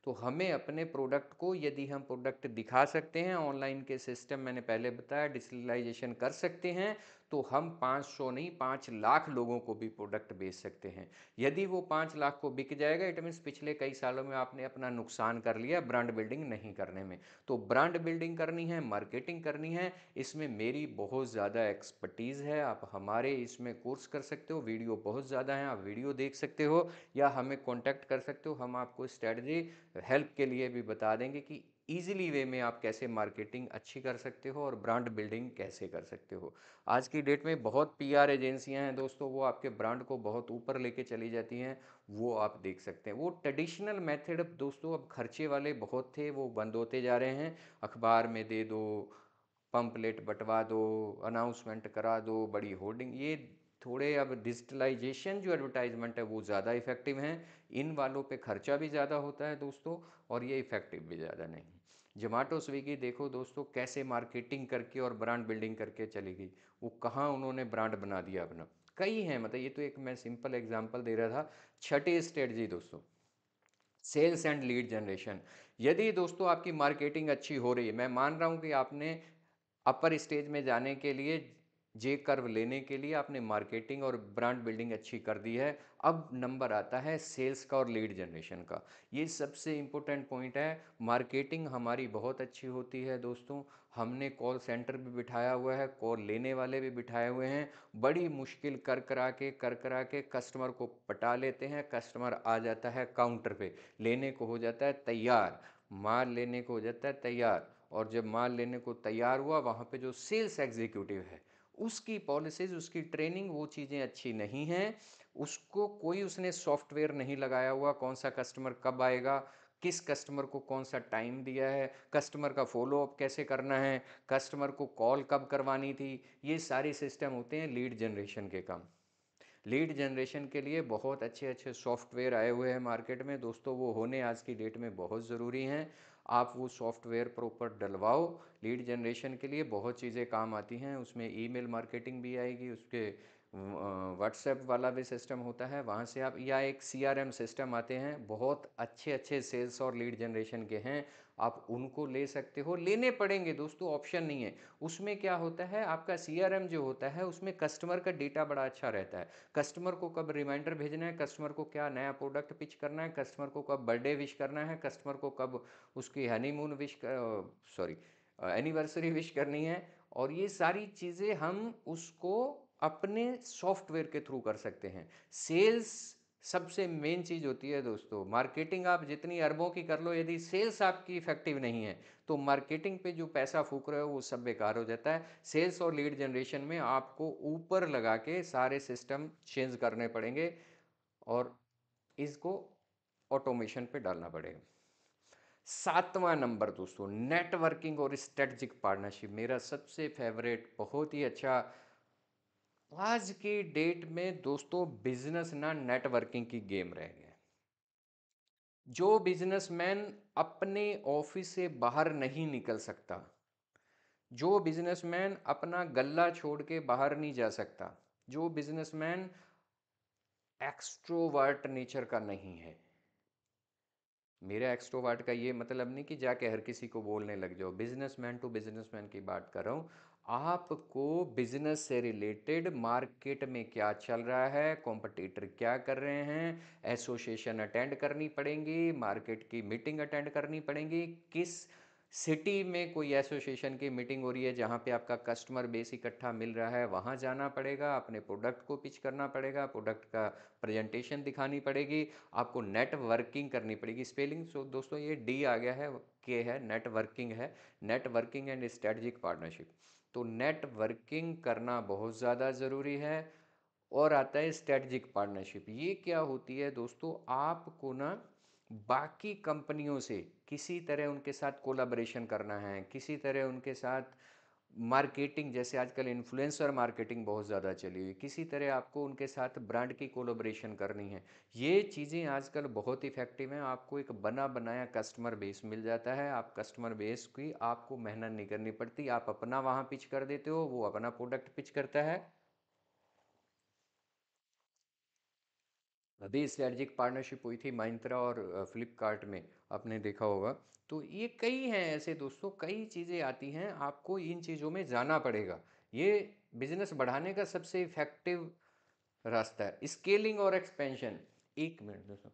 तो हमें अपने प्रोडक्ट को, यदि हम प्रोडक्ट दिखा सकते हैं, ऑनलाइन के सिस्टम मैंने पहले बताया डिजिटलाइजेशन कर सकते हैं, तो हम 500 नहीं 5 लाख लोगों को भी प्रोडक्ट बेच सकते हैं। यदि वो 5 लाख को बिक जाएगा, इट मीन्स पिछले कई सालों में आपने अपना नुकसान कर लिया ब्रांड बिल्डिंग नहीं करने में। तो ब्रांड बिल्डिंग करनी है, मार्केटिंग करनी है, इसमें मेरी बहुत ज़्यादा एक्सपर्टीज़ है। आप हमारे इसमें कोर्स कर सकते हो, वीडियो बहुत ज़्यादा हैं, आप वीडियो देख सकते हो या हमें कांटेक्ट कर सकते हो। हम आपको स्ट्रेटजी हेल्प के लिए भी बता देंगे कि ईजिली वे में आप कैसे मार्केटिंग अच्छी कर सकते हो और ब्रांड बिल्डिंग कैसे कर सकते हो। आज की डेट में बहुत पीआर एजेंसियां हैं दोस्तों, वो आपके ब्रांड को बहुत ऊपर लेके चली जाती हैं, वो आप देख सकते हैं। वो ट्रेडिशनल मेथड अब दोस्तों, अब खर्चे वाले बहुत थे, वो बंद होते जा रहे हैं। अखबार में दे दो, पंपलेट बंटवा दो, अनाउंसमेंट करा दो, बड़ी होर्डिंग, ये थोड़े अब डिजिटलाइजेशन जो एडवर्टाइजमेंट है वो ज़्यादा इफेक्टिव हैं। इन वालों पे खर्चा भी ज़्यादा होता है दोस्तों, और ये इफेक्टिव भी ज़्यादा नहीं। जोमेटो स्विगी देखो दोस्तों, कैसे मार्केटिंग करके और ब्रांड बिल्डिंग करके चली गई। वो कहाँ उन्होंने ब्रांड बना दिया अपना। कई हैं, मतलब ये तो एक मैं सिंपल एग्जांपल दे रहा था। छठी स्ट्रेटजी दोस्तों, सेल्स एंड लीड जनरेशन। यदि दोस्तों आपकी मार्केटिंग अच्छी हो रही है, मैं मान रहा हूँ कि आपने अपर स्टेज में जाने के लिए, जे कर्व लेने के लिए आपने मार्केटिंग और ब्रांड बिल्डिंग अच्छी कर दी है। अब नंबर आता है सेल्स का और लीड जनरेशन का। ये सबसे इम्पोर्टेंट पॉइंट है। मार्केटिंग हमारी बहुत अच्छी होती है दोस्तों, हमने कॉल सेंटर भी बिठाया हुआ है, कॉल लेने वाले भी बिठाए हुए हैं, बड़ी मुश्किल कर करा के कस्टमर को पटा लेते हैं। कस्टमर आ जाता है काउंटर पे, लेने को हो जाता है तैयार, माल लेने को हो जाता है तैयार, और जब माल लेने को तैयार हुआ, वहाँ पे जो सेल्स एग्जीक्यूटिव है, उसकी पॉलिसीज, उसकी ट्रेनिंग, वो चीज़ें अच्छी नहीं हैं। उसको कोई, उसने सॉफ्टवेयर नहीं लगाया हुआ, कौन सा कस्टमर कब आएगा, किस कस्टमर को कौन सा टाइम दिया है, कस्टमर का फॉलोअप कैसे करना है, कस्टमर को कॉल कब करवानी थी, ये सारे सिस्टम होते हैं लीड जनरेशन के काम। लीड जनरेशन के लिए बहुत अच्छे अच्छे सॉफ्टवेयर आए हुए हैं मार्केट में दोस्तों, वो होने आज की डेट में बहुत ज़रूरी हैं। आप वो सॉफ्टवेयर प्रॉपर डलवाओ। लीड जनरेशन के लिए बहुत चीज़ें काम आती हैं, उसमें ईमेल मार्केटिंग भी आएगी, उसके व्हाट्सएप वाला भी सिस्टम होता है, वहाँ से आप, या एक सीआरएम सिस्टम आते हैं, बहुत अच्छे अच्छे सेल्स और लीड जनरेशन के हैं, आप उनको ले सकते हो। लेने पड़ेंगे दोस्तों, ऑप्शन नहीं है। उसमें क्या होता है, आपका सीआरएम जो होता है उसमें कस्टमर का डेटा बड़ा अच्छा रहता है। कस्टमर को कब रिमाइंडर भेजना है, कस्टमर को क्या नया प्रोडक्ट पिच करना है, कस्टमर को कब बर्थडे विश करना है, कस्टमर को कब उसकी honeymoon wish, sorry, anniversary wish करनी है, और ये सारी चीज़ें हम उसको अपने सॉफ्टवेयर के थ्रू कर सकते हैं। सेल्स सबसे मेन चीज़ होती है दोस्तों। मार्केटिंग आप जितनी अरबों की कर लो, यदि सेल्स आपकी इफेक्टिव नहीं है, तो मार्केटिंग पे जो पैसा फूक रहे हो वो सब बेकार हो जाता है। सेल्स और लीड जनरेशन में आपको ऊपर लगा के सारे सिस्टम चेंज करने पड़ेंगे, और इसको ऑटोमेशन पे डालना पड़ेगा। सातवां नंबर दोस्तों, नेटवर्किंग और स्ट्रेटजिक पार्टनरशिप, मेरा सबसे फेवरेट, बहुत ही अच्छा। आज की डेट में दोस्तों बिजनेस ना नेटवर्किंग की गेम रह गया है। जो बिजनेसमैन अपने ऑफिस से बाहर नहीं निकल सकता, जो बिजनेसमैन अपना गल्ला छोड़ के बाहर नहीं जा सकता, जो बिजनेसमैन एक्सट्रोवर्ट नेचर का नहीं है, मेरा एक्सट्रोवर्ट का ये मतलब नहीं कि जाके हर किसी को बोलने लग जाओ, बिजनेसमैन टू बिजनेसमैन की बात कर रहा हूँ। आपको बिजनेस से रिलेटेड मार्केट में क्या चल रहा है, कॉम्पिटिटर क्या कर रहे हैं, एसोसिएशन अटेंड करनी पड़ेंगी, मार्केट की मीटिंग अटेंड करनी पड़ेंगी, किस सिटी में कोई एसोसिएशन की मीटिंग हो रही है जहाँ पे आपका कस्टमर बेस इकट्ठा मिल रहा है, वहाँ जाना पड़ेगा, अपने प्रोडक्ट को पिच करना पड़ेगा, प्रोडक्ट का प्रेजेंटेशन दिखानी पड़ेगी, आपको नेटवर्किंग करनी पड़ेगी। स्पेलिंग सो दोस्तों ये डी आ गया है, के है, नेटवर्किंग है, नेटवर्किंग एंड स्ट्रेटजिक पार्टनरशिप। तो नेटवर्किंग करना बहुत ज़्यादा ज़रूरी है। और आता है स्ट्रेटजिक पार्टनरशिप। ये क्या होती है दोस्तों, आपको ना बाकी कंपनियों से किसी तरह उनके साथ कोलाबरेशन करना है, किसी तरह उनके साथ मार्केटिंग, जैसे आजकल इन्फ्लुएंसर मार्केटिंग बहुत ज़्यादा चली हुई, किसी तरह आपको उनके साथ ब्रांड की कोलाबरेशन करनी है। ये चीज़ें आजकल बहुत इफेक्टिव हैं। आपको एक बना बनाया कस्टमर बेस मिल जाता है, आप कस्टमर बेस की आपको मेहनत नहीं करनी पड़ती, आप अपना वहाँ पिच कर देते हो, वो अपना प्रोडक्ट पिच करता है। अभी स्ट्रेटजिक पार्टनरशिप हुई थी Myntra और फ्लिपकार्ट में, आपने देखा होगा। तो ये कई हैं ऐसे दोस्तों, कई चीज़ें आती हैं, आपको इन चीज़ों में जाना पड़ेगा। ये बिजनेस बढ़ाने का सबसे इफेक्टिव रास्ता है। स्केलिंग और एक्सपेंशन, एक मिनट दोस्तों,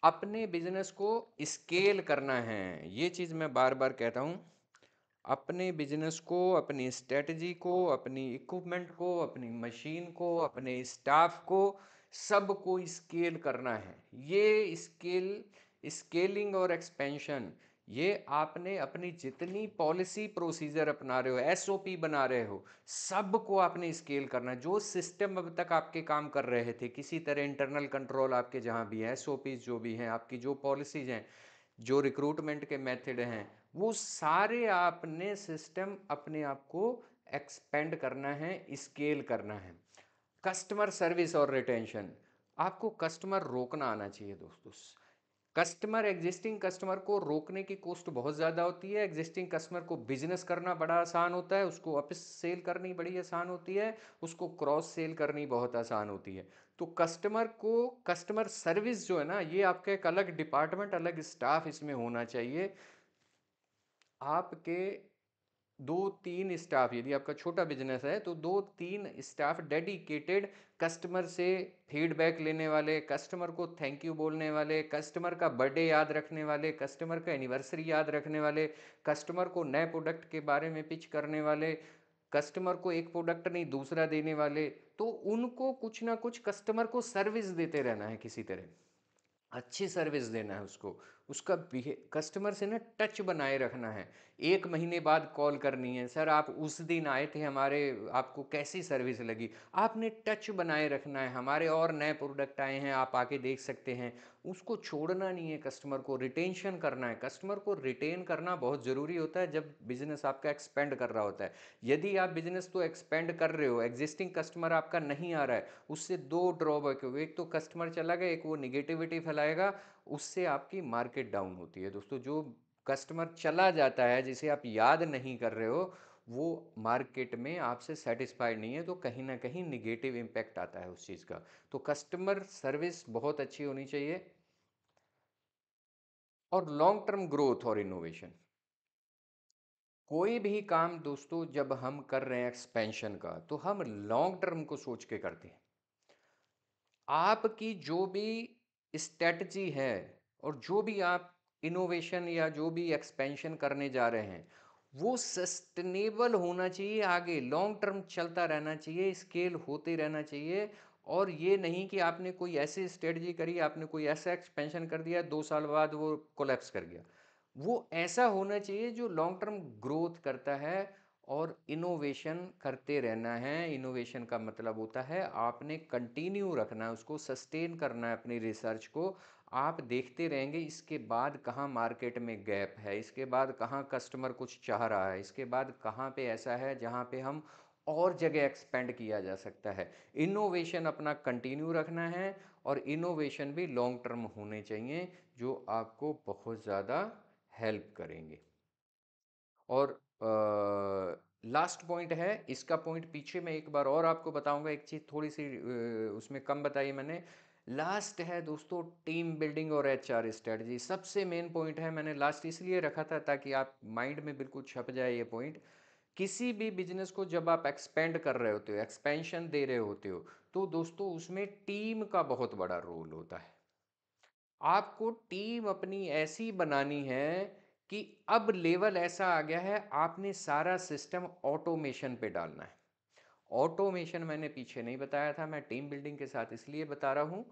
अपने बिजनेस को स्केल करना है, ये चीज़ मैं बार बार कहता हूँ। अपने बिजनेस को, अपनी स्ट्रेटजी को, अपनी इक्विपमेंट को, अपनी मशीन को, अपने स्टाफ को, सबको स्केल करना है। ये स्केलिंग और एक्सपेंशन, ये आपने अपनी जितनी पॉलिसी प्रोसीजर अपना रहे हो, एसओपी बना रहे हो, सबको आपने स्केल करना है। जो सिस्टम अब तक आपके काम कर रहे थे, किसी तरह इंटरनल कंट्रोल आपके जहाँ भी है, एसओपी जो भी हैं, आपकी जो पॉलिसीज हैं, जो रिक्रूटमेंट के मेथड हैं, वो सारे आपने सिस्टम अपने आप को एक्सपेंड करना है, स्केल करना है। कस्टमर सर्विस और रिटेंशन, आपको कस्टमर रोकना आना चाहिए दोस्तों। कस्टमर, एग्जिस्टिंग कस्टमर को रोकने की कॉस्ट बहुत ज़्यादा होती है। एग्जिस्टिंग कस्टमर को बिजनेस करना बड़ा आसान होता है, उसको अप सेल करनी बड़ी आसान होती है, उसको क्रॉस सेल करनी बहुत आसान होती है। तो कस्टमर को, कस्टमर सर्विस जो है ना, ये आपका एक अलग डिपार्टमेंट, अलग स्टाफ इसमें होना चाहिए। आपके दो तीन स्टाफ, यदि आपका छोटा बिजनेस है तो दो तीन स्टाफ डेडिकेटेड, कस्टमर से फीडबैक लेने वाले, कस्टमर को थैंक यू बोलने वाले, कस्टमर का बर्थडे याद रखने वाले, कस्टमर का एनिवर्सरी याद रखने वाले, कस्टमर को नए प्रोडक्ट के बारे में पिच करने वाले, कस्टमर को एक प्रोडक्ट नहीं दूसरा देने वाले। तो उनको कुछ ना कुछ कस्टमर को सर्विस देते रहना है, किसी तरह अच्छी सर्विस देना है उसको, उसका कस्टमर से ना टच बनाए रखना है। एक महीने बाद कॉल करनी है, सर आप उस दिन आए थे हमारे, आपको कैसी सर्विस लगी। आपने टच बनाए रखना है, हमारे और नए प्रोडक्ट आए हैं, आप आके देख सकते हैं। उसको छोड़ना नहीं है, कस्टमर को रिटेंशन करना है। कस्टमर को रिटेन करना बहुत ज़रूरी होता है जब बिजनेस आपका एक्सपेंड कर रहा होता है। यदि आप बिजनेस तो एक्सपेंड कर रहे हो, एग्जिस्टिंग कस्टमर आपका नहीं आ रहा है, उससे दो ड्रॉबैक हो, एक तो कस्टमर चला गया, एक वो निगेटिविटी फैलाएगा, उससे आपकी मार्केट डाउन होती है दोस्तों। जो कस्टमर चला जाता है, जिसे आप याद नहीं कर रहे हो, वो मार्केट में आपसे सेटिस्फाइड नहीं है, तो कहीं ना कहीं निगेटिव इम्पैक्ट आता है उस चीज़ का। तो कस्टमर सर्विस बहुत अच्छी होनी चाहिए। और लॉन्ग टर्म ग्रोथ और इनोवेशन, कोई भी काम दोस्तों जब हम कर रहे हैं एक्सपेंशन का, तो हम लॉन्ग टर्म को सोच के करते हैं। आपकी जो भी स्ट्रेटजी है, और जो भी आप इनोवेशन या जो भी एक्सपेंशन करने जा रहे हैं, वो सस्टेनेबल होना चाहिए, आगे लॉन्ग टर्म चलता रहना चाहिए, स्केल होते रहना चाहिए। और ये नहीं कि आपने कोई ऐसी स्ट्रेटजी करी, आपने कोई ऐसा एक्सपेंशन कर दिया, 2 साल बाद वो कोलैप्स कर गया। वो ऐसा होना चाहिए जो लॉन्ग टर्म ग्रोथ करता है। और इनोवेशन करते रहना है। इनोवेशन का मतलब होता है आपने कंटिन्यू रखना है, उसको सस्टेन करना है अपनी रिसर्च को। आप देखते रहेंगे इसके बाद कहाँ मार्केट में गैप है, इसके बाद कहाँ कस्टमर कुछ चाह रहा है, इसके बाद कहाँ पे ऐसा है जहाँ पे हम और जगह एक्सपेंड किया जा सकता है। इनोवेशन अपना कंटिन्यू रखना है, और इनोवेशन भी लॉन्ग टर्म होने चाहिए, जो आपको बहुत ज़्यादा हेल्प करेंगे। और लास्ट पॉइंट है, इसका पॉइंट पीछे मैं एक बार और आपको बताऊंगा, एक चीज़ थोड़ी सी उसमें कम बताई मैंने। लास्ट है दोस्तों टीम बिल्डिंग और एचआर स्ट्रेटजी, सबसे मेन पॉइंट है। मैंने लास्ट इसलिए रखा था ताकि आप माइंड में बिल्कुल छप जाए ये पॉइंट। किसी भी बिजनेस को जब आप एक्सपेंड कर रहे होते हो, एक्सपेंशन दे रहे होते हो, तो दोस्तों उसमें टीम का बहुत बड़ा रोल होता है। आपको टीम अपनी ऐसी बनानी है कि अब लेवल ऐसा आ गया है, आपने सारा सिस्टम ऑटोमेशन पे डालना है। ऑटोमेशन मैंने पीछे नहीं बताया था, मैं टीम बिल्डिंग के साथ इसलिए बता रहा हूं।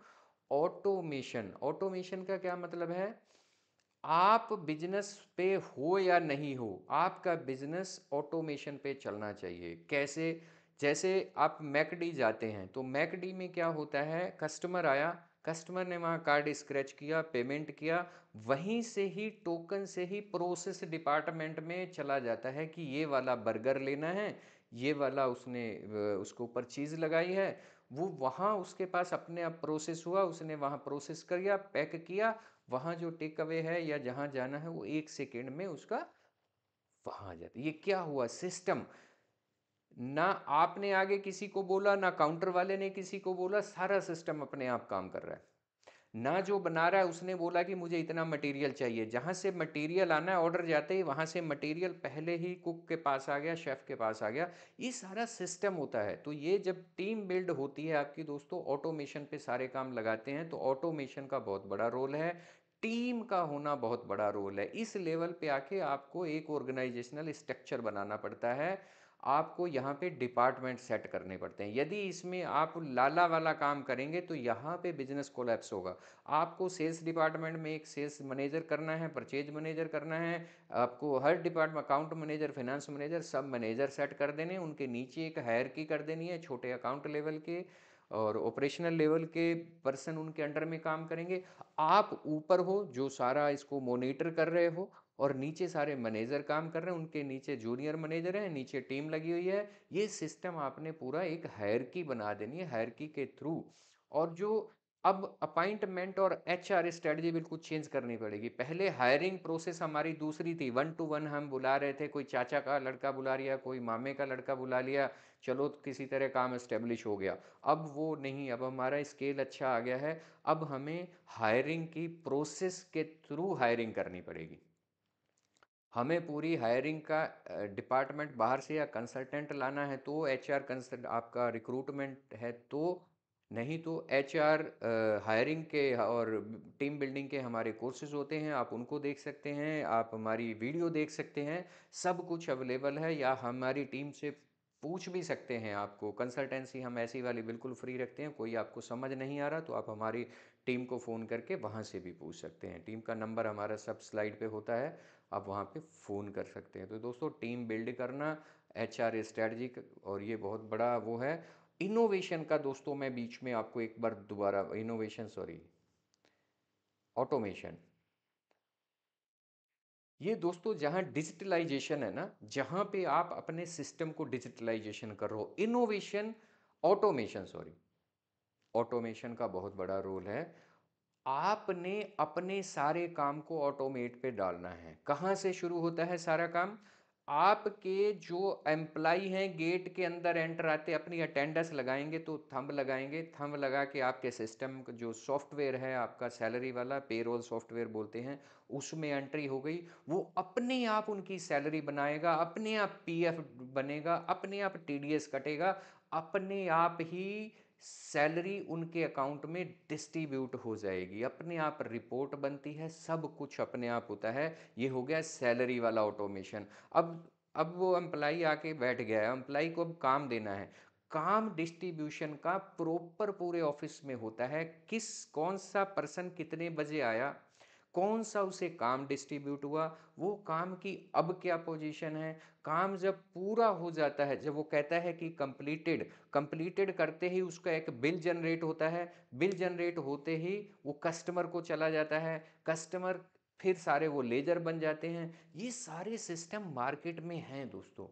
ऑटोमेशन, ऑटोमेशन का क्या मतलब है? आप बिजनेस पे हो या नहीं हो, आपका बिजनेस ऑटोमेशन पे चलना चाहिए। कैसे? जैसे आप मैकडी जाते हैं, तो मैकडी में क्या होता है, कस्टमर आया, कस्टमर ने वहाँ कार्ड स्क्रैच किया, पेमेंट किया, वहीं से ही टोकन से ही प्रोसेस डिपार्टमेंट में चला जाता है कि ये वाला बर्गर लेना है, ये वाला उसने उसके ऊपर चीज़ लगाई है। वो वहाँ उसके पास अपने आप प्रोसेस हुआ, उसने वहाँ प्रोसेस किया, पैक किया, वहाँ जो टेक अवे है या जहाँ जाना है वो 1 सेकेंड में उसका वहाँ आ जाता है। ये क्या हुआ? सिस्टम। ना आपने आगे किसी को बोला, ना काउंटर वाले ने किसी को बोला, सारा सिस्टम अपने आप काम कर रहा है। ना जो बना रहा है उसने बोला कि मुझे इतना मटेरियल चाहिए, जहाँ से मटेरियल आना है ऑर्डर जाते ही वहाँ से मटेरियल पहले ही कुक के पास आ गया, शेफ के पास आ गया। ये सारा सिस्टम होता है। तो ये जब टीम बिल्ड होती है आपकी दोस्तों, ऑटोमेशन पे सारे काम लगाते हैं, तो ऑटोमेशन का बहुत बड़ा रोल है। टीम का होना बहुत बड़ा रोल है। इस लेवल पे आके आपको एक ऑर्गेनाइजेशनल स्ट्रक्चर बनाना पड़ता है। आपको यहाँ पे डिपार्टमेंट सेट करने पड़ते हैं। यदि इसमें आप लाला वाला काम करेंगे तो यहाँ पे बिजनेस कोलैप्स होगा। आपको सेल्स डिपार्टमेंट में एक सेल्स मैनेजर करना है, परचेज मैनेजर करना है, आपको हर department account manager, finance manager, सब मैनेजर सेट कर देने, उनके नीचे एक हायरार्की कर देनी है, छोटे अकाउंट लेवल के और ऑपरेशनल लेवल के पर्सन उनके अंडर में काम करेंगे। आप ऊपर हो जो सारा इसको मॉनिटर कर रहे हो, और नीचे सारे मैनेजर काम कर रहे हैं, उनके नीचे जूनियर मैनेजर हैं, नीचे टीम लगी हुई है। ये सिस्टम आपने पूरा एक हायरार्की बना देनी है, हायरार्की के थ्रू। और जो अब अपॉइंटमेंट और एचआर स्ट्रेटजी बिल्कुल चेंज करनी पड़ेगी। पहले हायरिंग प्रोसेस हमारी दूसरी थी, 1 to 1 हम बुला रहे थे, कोई चाचा का लड़का बुला लिया, कोई मामे का लड़का बुला लिया, चलो किसी तरह काम एस्टेब्लिश हो गया। अब वो नहीं, अब हमारा स्केल अच्छा आ गया है। अब हमें हायरिंग की प्रोसेस के थ्रू हायरिंग करनी पड़ेगी। हमें पूरी हायरिंग का डिपार्टमेंट बाहर से या कंसल्टेंट लाना है तो एचआर कंसल्ट आपका रिक्रूटमेंट है तो, नहीं तो एचआर हायरिंग के और टीम बिल्डिंग के हमारे कोर्सेज होते हैं, आप उनको देख सकते हैं, आप हमारी वीडियो देख सकते हैं, सब कुछ अवेलेबल है। या हमारी टीम से पूछ भी सकते हैं। आपको कंसल्टेंसी हम ऐसी वाली बिल्कुल फ्री रखते हैं। कोई आपको समझ नहीं आ रहा तो आप हमारी टीम को फ़ोन करके वहाँ से भी पूछ सकते हैं। टीम का नंबर हमारा सब स्लाइड पे होता है, आप वहाँ पे फ़ोन कर सकते हैं। तो दोस्तों, टीम बिल्ड करना, एचआर स्ट्रैटेजी और ये बहुत बड़ा वो है। इनोवेशन का दोस्तों मैं बीच में आपको एक बार दोबारा, इनोवेशन सॉरी, ऑटोमेशन, ये दोस्तों जहाँ डिजिटलाइजेशन है ना, जहाँ पे आप अपने सिस्टम को डिजिटलाइजेशन कर रहे हो, इनोवेशन, ऑटोमेशन सॉरी, ऑटोमेशन का बहुत बड़ा रोल है। आपने अपने सारे काम को ऑटोमेट पे डालना है। कहाँ से शुरू होता है सारा काम? आपके जो एम्प्लाई हैं गेट के अंदर एंटर आते अपनी अटेंडेंस लगाएंगे, तो थंब लगाएंगे, थंब लगा के आपके सिस्टम जो सॉफ्टवेयर है आपका सैलरी वाला, पेरोल सॉफ्टवेयर बोलते हैं, उसमें एंट्री हो गई। वो अपने आप उनकी सैलरी बनाएगा, अपने आप पीएफ बनेगा, अपने आप टीडीएस कटेगा, अपने आप ही सैलरी उनके अकाउंट में डिस्ट्रीब्यूट हो जाएगी, अपने आप रिपोर्ट बनती है, सब कुछ अपने आप होता है। ये हो गया सैलरी वाला ऑटोमेशन। अब वो एम्प्लाई आके बैठ गया है, एम्प्लाई को अब काम देना है। काम डिस्ट्रीब्यूशन का प्रॉपर पूरे ऑफिस में होता है। कौन सा पर्सन कितने बजे आया, कौन सा उसे काम डिस्ट्रीब्यूट हुआ, वो काम की अब क्या पोजीशन है। काम जब पूरा हो जाता है, जब वो कहता है कि कंप्लीटेड, कंप्लीटेड करते ही उसका एक बिल जनरेट होता है, बिल जनरेट होते ही वो कस्टमर को चला जाता है, कस्टमर फिर सारे वो लेजर बन जाते हैं। ये सारे सिस्टम मार्केट में हैं दोस्तों।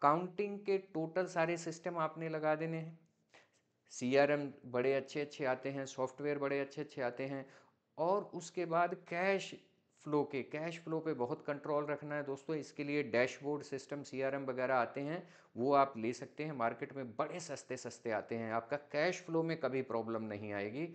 काउंटिंग के टोटल सारे सिस्टम आपने लगा देने हैं। सीआरएम बड़े अच्छे अच्छे आते हैं, सॉफ्टवेयर बड़े अच्छे अच्छे आते हैं। और उसके बाद कैश फ्लो पे बहुत कंट्रोल रखना है दोस्तों। इसके लिए डैशबोर्ड सिस्टम, सीआरएम वगैरह आते हैं, वो आप ले सकते हैं, मार्केट में बड़े सस्ते सस्ते आते हैं, आपका कैश फ्लो में कभी प्रॉब्लम नहीं आएगी।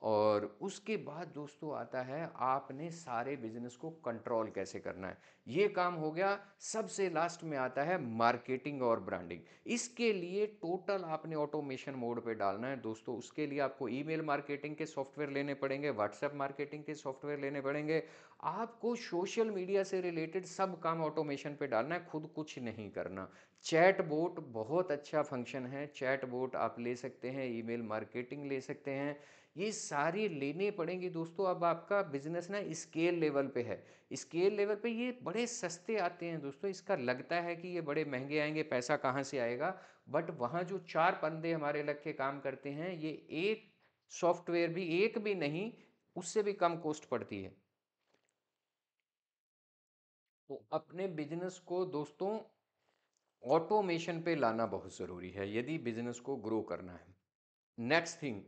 और उसके बाद दोस्तों आता है आपने सारे बिजनेस को कंट्रोल कैसे करना है। ये काम हो गया। सबसे लास्ट में आता है मार्केटिंग और ब्रांडिंग। इसके लिए टोटल आपने ऑटोमेशन मोड पे डालना है दोस्तों। उसके लिए आपको ईमेल मार्केटिंग के सॉफ्टवेयर लेने पड़ेंगे, व्हाट्सएप मार्केटिंग के सॉफ्टवेयर लेने पड़ेंगे। आपको सोशल मीडिया से रिलेटेड सब काम ऑटोमेशन पे डालना है, खुद कुछ नहीं करना। चैट बोट बहुत अच्छा फंक्शन है, चैट बोट आप ले सकते हैं, ईमेल मार्केटिंग ले सकते हैं। ये सारी लेने पड़ेंगी दोस्तों। अब आपका बिजनेस ना स्केल लेवल पे है। स्केल लेवल पे ये बड़े सस्ते आते हैं दोस्तों। इसका लगता है कि ये बड़े महंगे आएंगे, पैसा कहाँ से आएगा। बट वहाँ जो चार बंदे हमारे लग के काम करते हैं, ये एक सॉफ्टवेयर भी, एक भी नहीं, उससे भी कम कॉस्ट पड़ती है। तो अपने बिजनेस को दोस्तों ऑटोमेशन पे लाना बहुत ज़रूरी है यदि बिजनेस को ग्रो करना है। नेक्स्ट थिंग,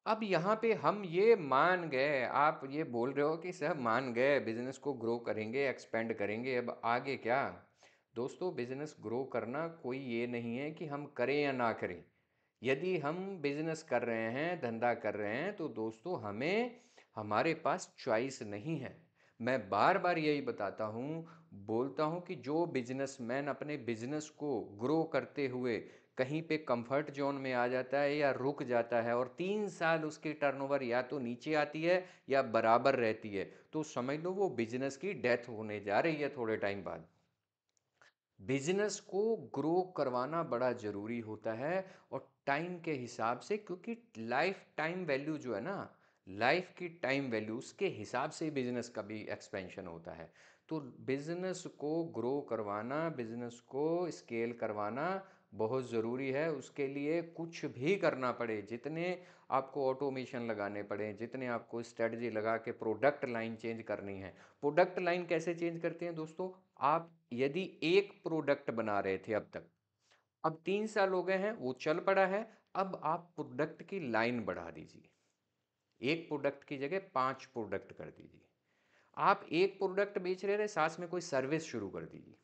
अब यहाँ पे हम ये मान गए, आप ये बोल रहे हो कि सर मान गए बिजनेस को ग्रो करेंगे, एक्सपेंड करेंगे, अब आगे क्या। दोस्तों बिजनेस ग्रो करना कोई ये नहीं है कि हम करें या ना करें। यदि हम बिजनेस कर रहे हैं, धंधा कर रहे हैं, तो दोस्तों हमें, हमारे पास चॉइस नहीं है। मैं बार बार यही बताता हूँ, बोलता हूँ कि जो बिजनेसमैन अपने बिजनेस को ग्रो करते हुए कहीं पे कंफर्ट जोन में आ जाता है या रुक जाता है और 3 साल उसकी टर्नओवर या तो नीचे आती है या बराबर रहती है, तो समझ लो वो बिजनेस की डेथ होने जा रही है थोड़े टाइम बाद। बिजनेस को ग्रो करवाना बड़ा ज़रूरी होता है और टाइम के हिसाब से, क्योंकि लाइफ टाइम वैल्यू जो है ना, लाइफ की टाइम वैल्यू, उसके हिसाब से बिजनेस का भी एक्सपेंशन होता है। तो बिजनेस को ग्रो करवाना, बिजनेस को स्केल करवाना बहुत ज़रूरी है। उसके लिए कुछ भी करना पड़े, जितने आपको ऑटोमेशन लगाने पड़े, जितने आपको स्ट्रेटजी लगा के प्रोडक्ट लाइन चेंज करनी है। प्रोडक्ट लाइन कैसे चेंज करते हैं दोस्तों। आप यदि एक प्रोडक्ट बना रहे थे अब तक, अब 3 साल हो गए हैं वो चल पड़ा है, अब आप प्रोडक्ट की लाइन बढ़ा दीजिए। एक प्रोडक्ट की जगह 5 प्रोडक्ट कर दीजिए। आप एक प्रोडक्ट बेच रहे थे, साथ में कोई सर्विस शुरू कर दीजिए।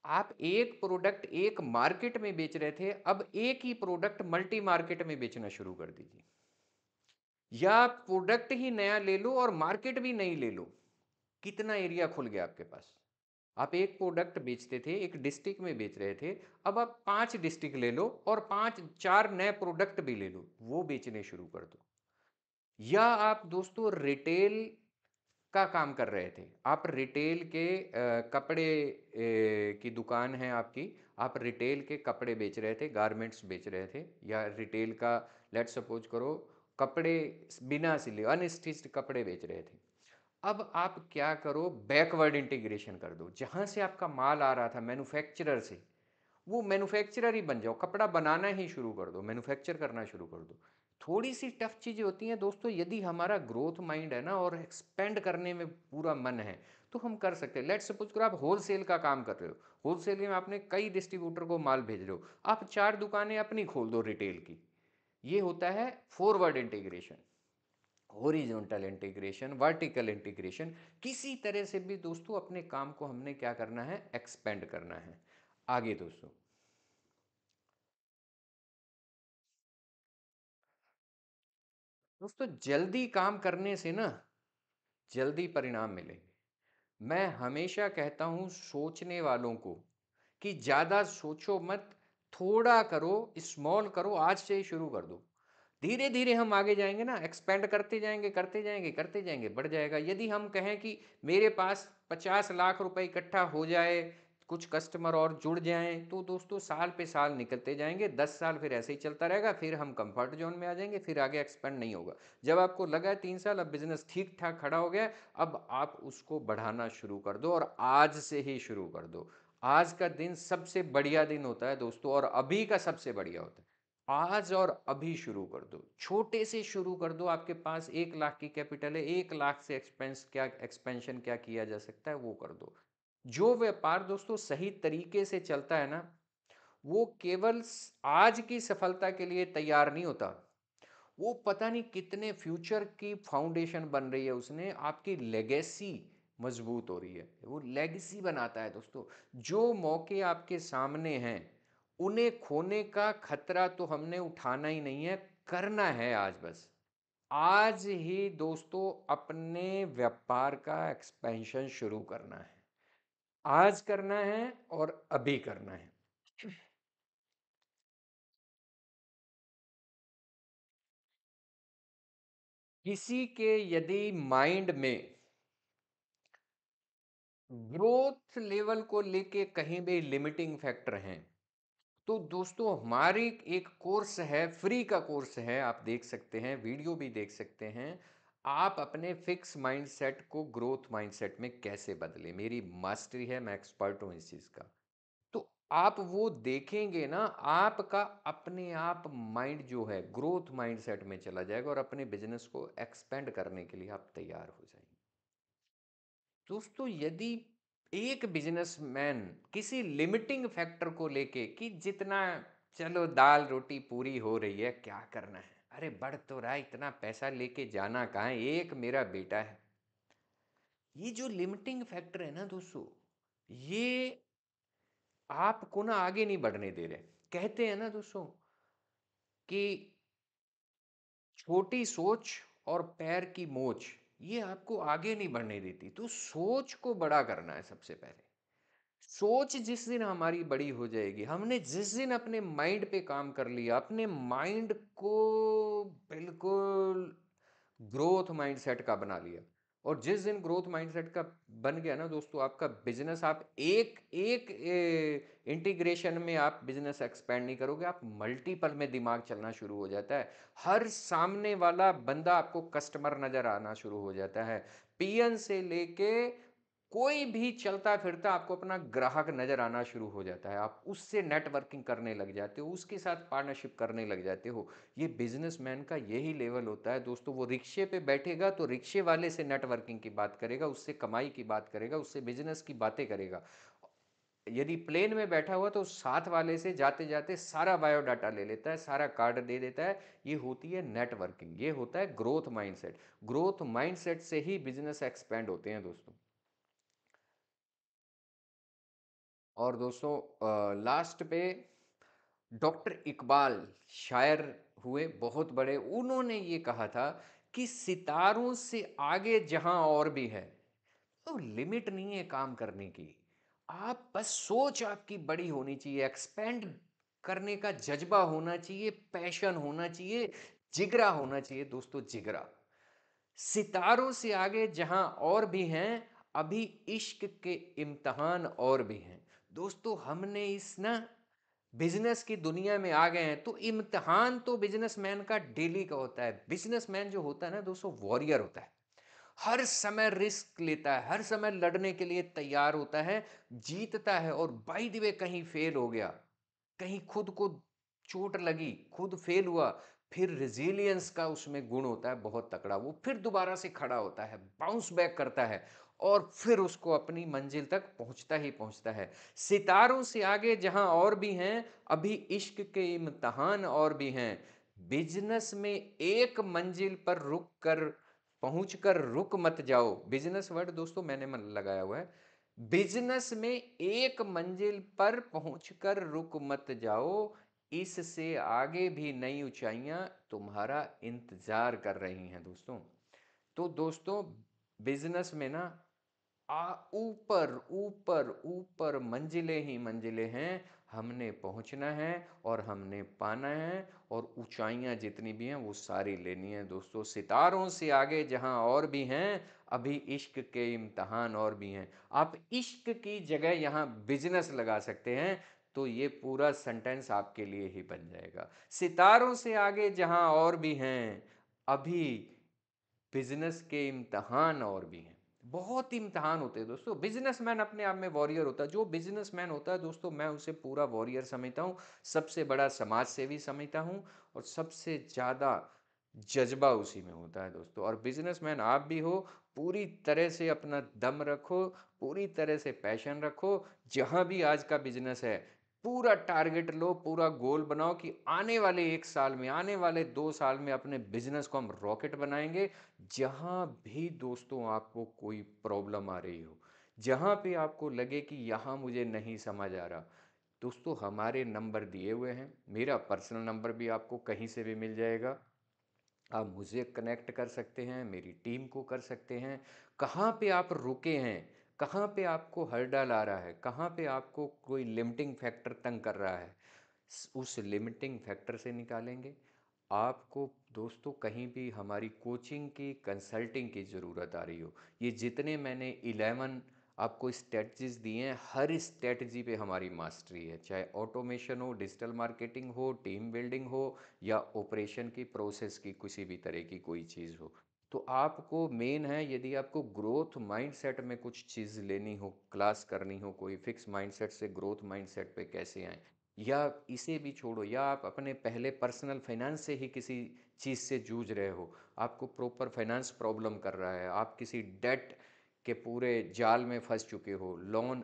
आप एक प्रोडक्ट एक मार्केट में बेच रहे थे, अब एक ही प्रोडक्ट मल्टी मार्केट में बेचना शुरू कर दीजिए। या प्रोडक्ट ही नया ले लो और मार्केट भी नई ले लो। कितना एरिया खुल गया आपके पास। आप एक प्रोडक्ट बेचते थे, एक डिस्ट्रिक्ट में बेच रहे थे, अब आप 5 डिस्ट्रिक्ट ले लो और 5 4 नए प्रोडक्ट भी ले लो, वो बेचने शुरू कर दो। या आप दोस्तों रिटेल का काम कर रहे थे, आप रिटेल के कपड़े की दुकान है आपकी, आप रिटेल के कपड़े बेच रहे थे, गारमेंट्स बेच रहे थे, या रिटेल का, लेट सपोज करो, कपड़े बिना सिले अनस्टिच्ड कपड़े बेच रहे थे। अब आप क्या करो, बैकवर्ड इंटीग्रेशन कर दो। जहां से आपका माल आ रहा था मैन्युफैक्चरर से, वो मैन्युफैक्चरर ही बन जाओ, कपड़ा बनाना ही शुरू कर दो, मैन्युफैक्चर करना शुरू कर दो। थोड़ी सी टफ चीज़ें होती हैं दोस्तों, यदि हमारा ग्रोथ माइंड है ना और एक्सपेंड करने में पूरा मन है, तो हम कर सकते हैं। लेट सपोज करो आप होलसेल का काम कर रहे हो, होलसेल में आपने कई डिस्ट्रीब्यूटर को माल भेज रहे हो, आप 4 दुकानें अपनी खोल दो रिटेल की। ये होता है forward integration. Horizontal integration, vertical integration, किसी तरह से भी दोस्तों अपने काम को हमने क्या करना है, एक्सपेंड करना है। आगे दोस्तों, दोस्तों जल्दी काम करने से ना जल्दी परिणाम मिलेंगे। मैं हमेशा कहता हूं सोचने वालों को कि ज्यादा सोचो मत, थोड़ा करो, स्मॉल करो, आज से ही शुरू कर दो। धीरे धीरे हम आगे जाएंगे ना, एक्सपेंड करते जाएंगे, करते जाएंगे, करते जाएंगे, बढ़ जाएगा। यदि हम कहें कि मेरे पास 50 लाख रुपए इकट्ठा हो जाए, कुछ कस्टमर और जुड़ जाएं, तो दोस्तों साल पे साल निकलते जाएंगे, 10 साल फिर ऐसे ही चलता रहेगा, फिर हम कंफर्ट जोन में आ जाएंगे, फिर आगे एक्सपेंड नहीं होगा। जब आपको लगा है 3 साल अब बिजनेस ठीक ठाक खड़ा हो गया, अब आप उसको बढ़ाना शुरू कर दो और आज से ही शुरू कर दो। आज का दिन सबसे बढ़िया दिन होता है दोस्तों, और अभी का सबसे बढ़िया होता है। आज और अभी शुरू कर दो, छोटे से शुरू कर दो। आपके पास 1 लाख की कैपिटल है, 1 लाख से एक्सपेंशन क्या किया जा सकता है वो कर दो। जो व्यापार दोस्तों सही तरीके से चलता है ना, वो केवल आज की सफलता के लिए तैयार नहीं होता, वो पता नहीं कितने फ्यूचर की फाउंडेशन बन रही है, उसने आपकी लेगेसी मजबूत हो रही है, वो लेगेसी बनाता है दोस्तों। जो मौके आपके सामने हैं, उन्हें खोने का खतरा तो हमने उठाना ही नहीं है। करना है आज बस। आज ही दोस्तों अपने व्यापार का एक्सपेंशन शुरू करना है। आज करना है और अभी करना है। किसी के यदि माइंड में ग्रोथ लेवल को लेके कहीं भी लिमिटिंग फैक्टर हैं, तो दोस्तों हमारी एक कोर्स है, फ्री का कोर्स है, आप देख सकते हैं, वीडियो भी देख सकते हैं। आप अपने फिक्स माइंडसेट को ग्रोथ माइंडसेट में कैसे बदलें, मेरी मास्टरी है, मैं एक्सपर्ट हूं इस चीज का। तो आप वो देखेंगे ना, आपका अपने आप माइंड जो है ग्रोथ माइंडसेट में चला जाएगा और अपने बिजनेस को एक्सपेंड करने के लिए आप तैयार हो जाएंगे। दोस्तों यदि एक बिजनेसमैन किसी लिमिटिंग फैक्टर को लेके कि जितना, चलो दाल रोटी पूरी हो रही है, क्या करना है, अरे बढ़ तो रहा है, इतना पैसा लेके जाना कहाँ है, एक मेरा बेटा है, ये जो लिमिटिंग फैक्टर है ना दोस्तों, ये आपको ना आगे नहीं बढ़ने दे रहे। कहते हैं ना दोस्तों कि छोटी सोच और पैर की मोच, ये आपको आगे नहीं बढ़ने देती। तो सोच को बड़ा करना है सबसे पहले। सोच जिस दिन हमारी बड़ी हो जाएगी, हमने जिस दिन अपने माइंड पे काम कर लिया, अपने माइंड को बिल्कुल ग्रोथ माइंडसेट का बना लिया, और जिस दिन ग्रोथ माइंडसेट का बन गया ना दोस्तों, आपका बिजनेस, आप एक एक इंटीग्रेशन में आप बिजनेस एक्सपेंड नहीं करोगे, आप मल्टीपल में दिमाग चलना शुरू हो जाता है। हर सामने वाला बंदा आपको कस्टमर नजर आना शुरू हो जाता है। पीएन से लेके कोई भी चलता फिरता आपको अपना ग्राहक नजर आना शुरू हो जाता है। आप उससे नेटवर्किंग करने लग जाते हो, उसके साथ पार्टनरशिप करने लग जाते हो। ये बिजनेसमैन का यही लेवल होता है दोस्तों। वो रिक्शे पे बैठेगा तो रिक्शे वाले से नेटवर्किंग की बात करेगा, उससे कमाई की बात करेगा, उससे बिजनेस की बातें करेगा। यदि प्लेन में बैठा हुआ तो साथ वाले से जाते जाते सारा बायोडाटा ले लेता है, सारा कार्ड दे देता है। ये होती है नेटवर्किंग, ये होता है ग्रोथ माइंडसेट। ग्रोथ माइंडसेट से ही बिजनेस एक्सपेंड होते हैं दोस्तों। और दोस्तों लास्ट पे डॉक्टर इकबाल शायर हुए बहुत बड़े, उन्होंने ये कहा था कि सितारों से आगे जहां और भी है, तो लिमिट नहीं है काम करने की। आप बस सोच आपकी बड़ी होनी चाहिए, एक्सपेंड करने का जज्बा होना चाहिए, पैशन होना चाहिए, जिगरा होना चाहिए दोस्तों, जिगरा। सितारों से आगे जहां और भी हैं, अभी इश्क के इम्तिहान और भी हैं। दोस्तों हमने इस ना बिजनेस की दुनिया में आ गए हैं, तो इम्तिहान तो बिजनेसमैन का डेली का होता है। बिजनेसमैन जो होता है ना दोस्तों, वॉरियर होता है। हर समय रिस्क लेता है, हर समय लड़ने के लिए तैयार होता है, जीतता है। और बाय द वे कहीं फेल हो गया, कहीं खुद को चोट लगी, खुद फेल हुआ, फिर रेजिलियंस का उसमें गुण होता है बहुत तकड़ा। वो फिर दोबारा से खड़ा होता है, बाउंस बैक करता है, और फिर उसको अपनी मंजिल तक पहुंचता ही पहुंचता है। सितारों से आगे जहां और भी हैं, अभी इश्क के इम्तिहान और भी हैं। बिजनेस में एक मंजिल पर रुक कर, पहुंच कर रुक मत जाओ। बिजनेस वर्ड दोस्तों मैंने मन लगाया हुआ है। बिजनेस में एक मंजिल पर पहुंचकर रुक मत जाओ, इससे आगे भी नई ऊंचाइयां तुम्हारा इंतजार कर रही हैं दोस्तों। तो दोस्तों बिजनेस में ना ऊपर ऊपर ऊपर मंजिलें ही मंजिलें हैं। हमने पहुंचना है और हमने पाना है, और ऊंचाइयां जितनी भी हैं वो सारी लेनी है दोस्तों। सितारों से आगे जहां और भी हैं, अभी इश्क के इम्तिहान और भी हैं। आप इश्क की जगह यहां बिजनेस लगा सकते हैं, तो ये पूरा सेंटेंस आपके लिए ही बन जाएगा। सितारों से आगे जहां और भी हैं, अभी बिजनेस के इम्तहान और भी हैं। बहुत इम्तहान होते हैं दोस्तों। बिजनेसमैन अपने आप में वॉरियर होता है। जो बिजनेसमैन होता है दोस्तों, मैं उसे पूरा वॉरियर समझता हूँ, सबसे बड़ा समाज सेवी समझता हूँ, और सबसे ज़्यादा जज्बा उसी में होता है दोस्तों। और बिजनेसमैन आप भी हो, पूरी तरह से अपना दम रखो, पूरी तरह से पैशन रखो। जहाँ भी आज का बिजनेस है, पूरा टारगेट लो, पूरा गोल बनाओ कि आने वाले 1 साल में, आने वाले 2 साल में अपने बिजनेस को हम रॉकेट बनाएंगे। जहां भी दोस्तों आपको कोई प्रॉब्लम आ रही हो, जहां पे आपको लगे कि यहां मुझे नहीं समझ आ रहा, दोस्तों हमारे नंबर दिए हुए हैं, मेरा पर्सनल नंबर भी आपको कहीं से भी मिल जाएगा। आप मुझे कनेक्ट कर सकते हैं, मेरी टीम को कर सकते हैं। कहाँ पे आप रुके हैं, कहाँ पे आपको हर्डल आ रहा है, कहाँ पे आपको कोई लिमिटिंग फैक्टर तंग कर रहा है, उस लिमिटिंग फैक्टर से निकालेंगे। आपको दोस्तों कहीं भी हमारी कोचिंग की कंसल्टिंग की ज़रूरत आ रही हो, ये जितने मैंने 11 आपको स्ट्रेटजीज दिए हैं, हर स्ट्रेटजी पे हमारी मास्टरी है, चाहे ऑटोमेशन हो, डिजिटल मार्केटिंग हो, टीम बिल्डिंग हो, या ऑपरेशन की प्रोसेस की किसी भी तरह की कोई चीज़ हो। तो आपको मेन है, यदि आपको ग्रोथ माइंडसेट में कुछ चीज़ लेनी हो, क्लास करनी हो, कोई फिक्स माइंडसेट से ग्रोथ माइंडसेट पे कैसे आए, या इसे भी छोड़ो, या आप अपने पहले पर्सनल फाइनेंस से ही किसी चीज़ से जूझ रहे हो, आपको प्रॉपर फाइनेंस प्रॉब्लम कर रहा है, आप किसी डेट के पूरे जाल में फंस चुके हो, लोन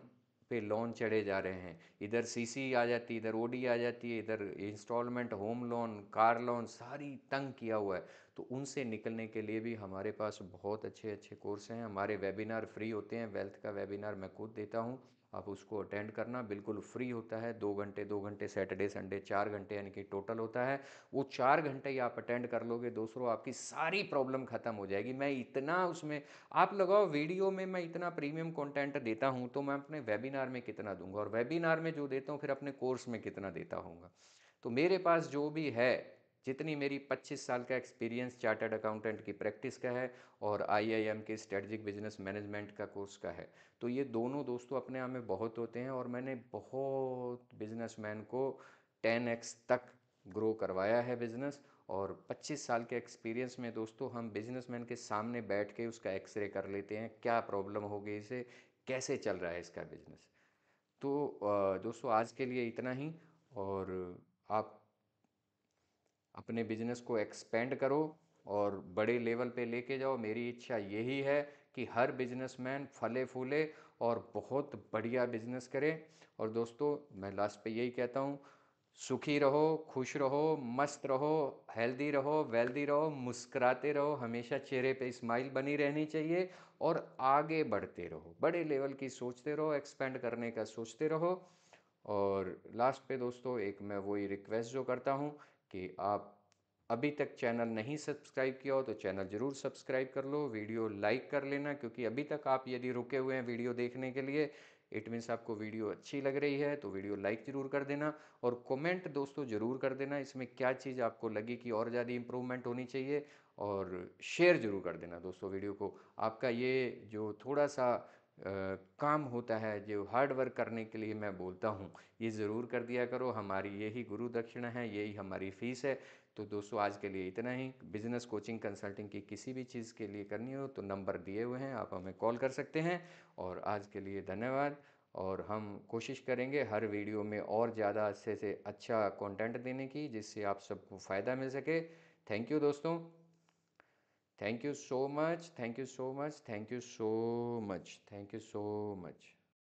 पे लोन चढ़े जा रहे हैं, इधर सीसी आ जाती है, इधर ओडी आ जाती है, इधर instalment, home loan, car loan, सारी तंग किया हुआ है। तो उनसे निकलने के लिए भी हमारे पास बहुत अच्छे अच्छे कोर्स हैं। हमारे वेबिनार फ्री होते हैं, वेल्थ का वेबिनार मैं खुद देता हूँ, आप उसको अटेंड करना, बिल्कुल फ्री होता है। 2 घंटे 2 घंटे सैटरडे संडे 4 घंटे यानी कि टोटल होता है। वो 4 घंटे ही आप अटेंड कर लोगे दोस्तों, आपकी सारी प्रॉब्लम खत्म हो जाएगी। मैं इतना उसमें, आप लगाओ वीडियो में मैं इतना प्रीमियम कंटेंट देता हूँ, तो मैं अपने वेबिनार में कितना दूंगा, और वेबिनार में जो देता हूँ फिर अपने कोर्स में कितना देता हूँगा। तो मेरे पास जो भी है, जितनी मेरी 25 साल का एक्सपीरियंस चार्टर्ड अकाउंटेंट की प्रैक्टिस का है, और आईआईएम के स्ट्रेटजिक बिजनेस मैनेजमेंट का कोर्स का है, तो ये दोनों दोस्तों अपने आप में बहुत होते हैं। और मैंने बहुत बिजनेसमैन को 10x तक ग्रो करवाया है बिजनेस। और 25 साल के एक्सपीरियंस में दोस्तों हम बिजनेसमैन के सामने बैठ के उसका एक्सरे कर लेते हैं, क्या प्रॉब्लम हो गई इसे, कैसे चल रहा है इसका बिजनेस। तो दोस्तों आज के लिए इतना ही। और आप अपने बिजनेस को एक्सपेंड करो और बड़े लेवल पे लेके जाओ। मेरी इच्छा यही है कि हर बिजनेसमैन फले फूले और बहुत बढ़िया बिजनेस करे। और दोस्तों मैं लास्ट पे यही कहता हूँ, सुखी रहो, खुश रहो, मस्त रहो, हेल्दी रहो, वेल्दी रहो, मुस्कुराते रहो, हमेशा चेहरे पे स्माइल बनी रहनी चाहिए, और आगे बढ़ते रहो, बड़े लेवल की सोचते रहो, एक्सपेंड करने का सोचते रहो। और लास्ट पे दोस्तों एक मैं वही रिक्वेस्ट जो करता हूँ कि आप अभी तक चैनल नहीं सब्सक्राइब किया हो तो चैनल ज़रूर सब्सक्राइब कर लो, वीडियो लाइक कर लेना, क्योंकि अभी तक आप यदि रुके हुए हैं वीडियो देखने के लिए, इट मीन्स आपको वीडियो अच्छी लग रही है, तो वीडियो लाइक ज़रूर कर देना। और कमेंट दोस्तों ज़रूर कर देना इसमें क्या चीज़ आपको लगी कि और ज़्यादा इम्प्रूवमेंट होनी चाहिए। और शेयर ज़रूर कर देना दोस्तों वीडियो को। आपका ये जो थोड़ा सा काम होता है, जो हार्ड वर्क करने के लिए मैं बोलता हूँ, ये ज़रूर कर दिया करो। हमारी यही गुरु दक्षिणा है, यही हमारी फ़ीस है। तो दोस्तों आज के लिए इतना ही। बिजनेस कोचिंग कंसल्टिंग की किसी भी चीज़ के लिए करनी हो तो नंबर दिए हुए हैं, आप हमें कॉल कर सकते हैं। और आज के लिए धन्यवाद। और हम कोशिश करेंगे हर वीडियो में और ज़्यादा अच्छे से अच्छा कंटेंट देने की, जिससे आप सबको फ़ायदा मिल सके। थैंक यू दोस्तों, thank you so much, thank you so much, thank you so much, thank you so much.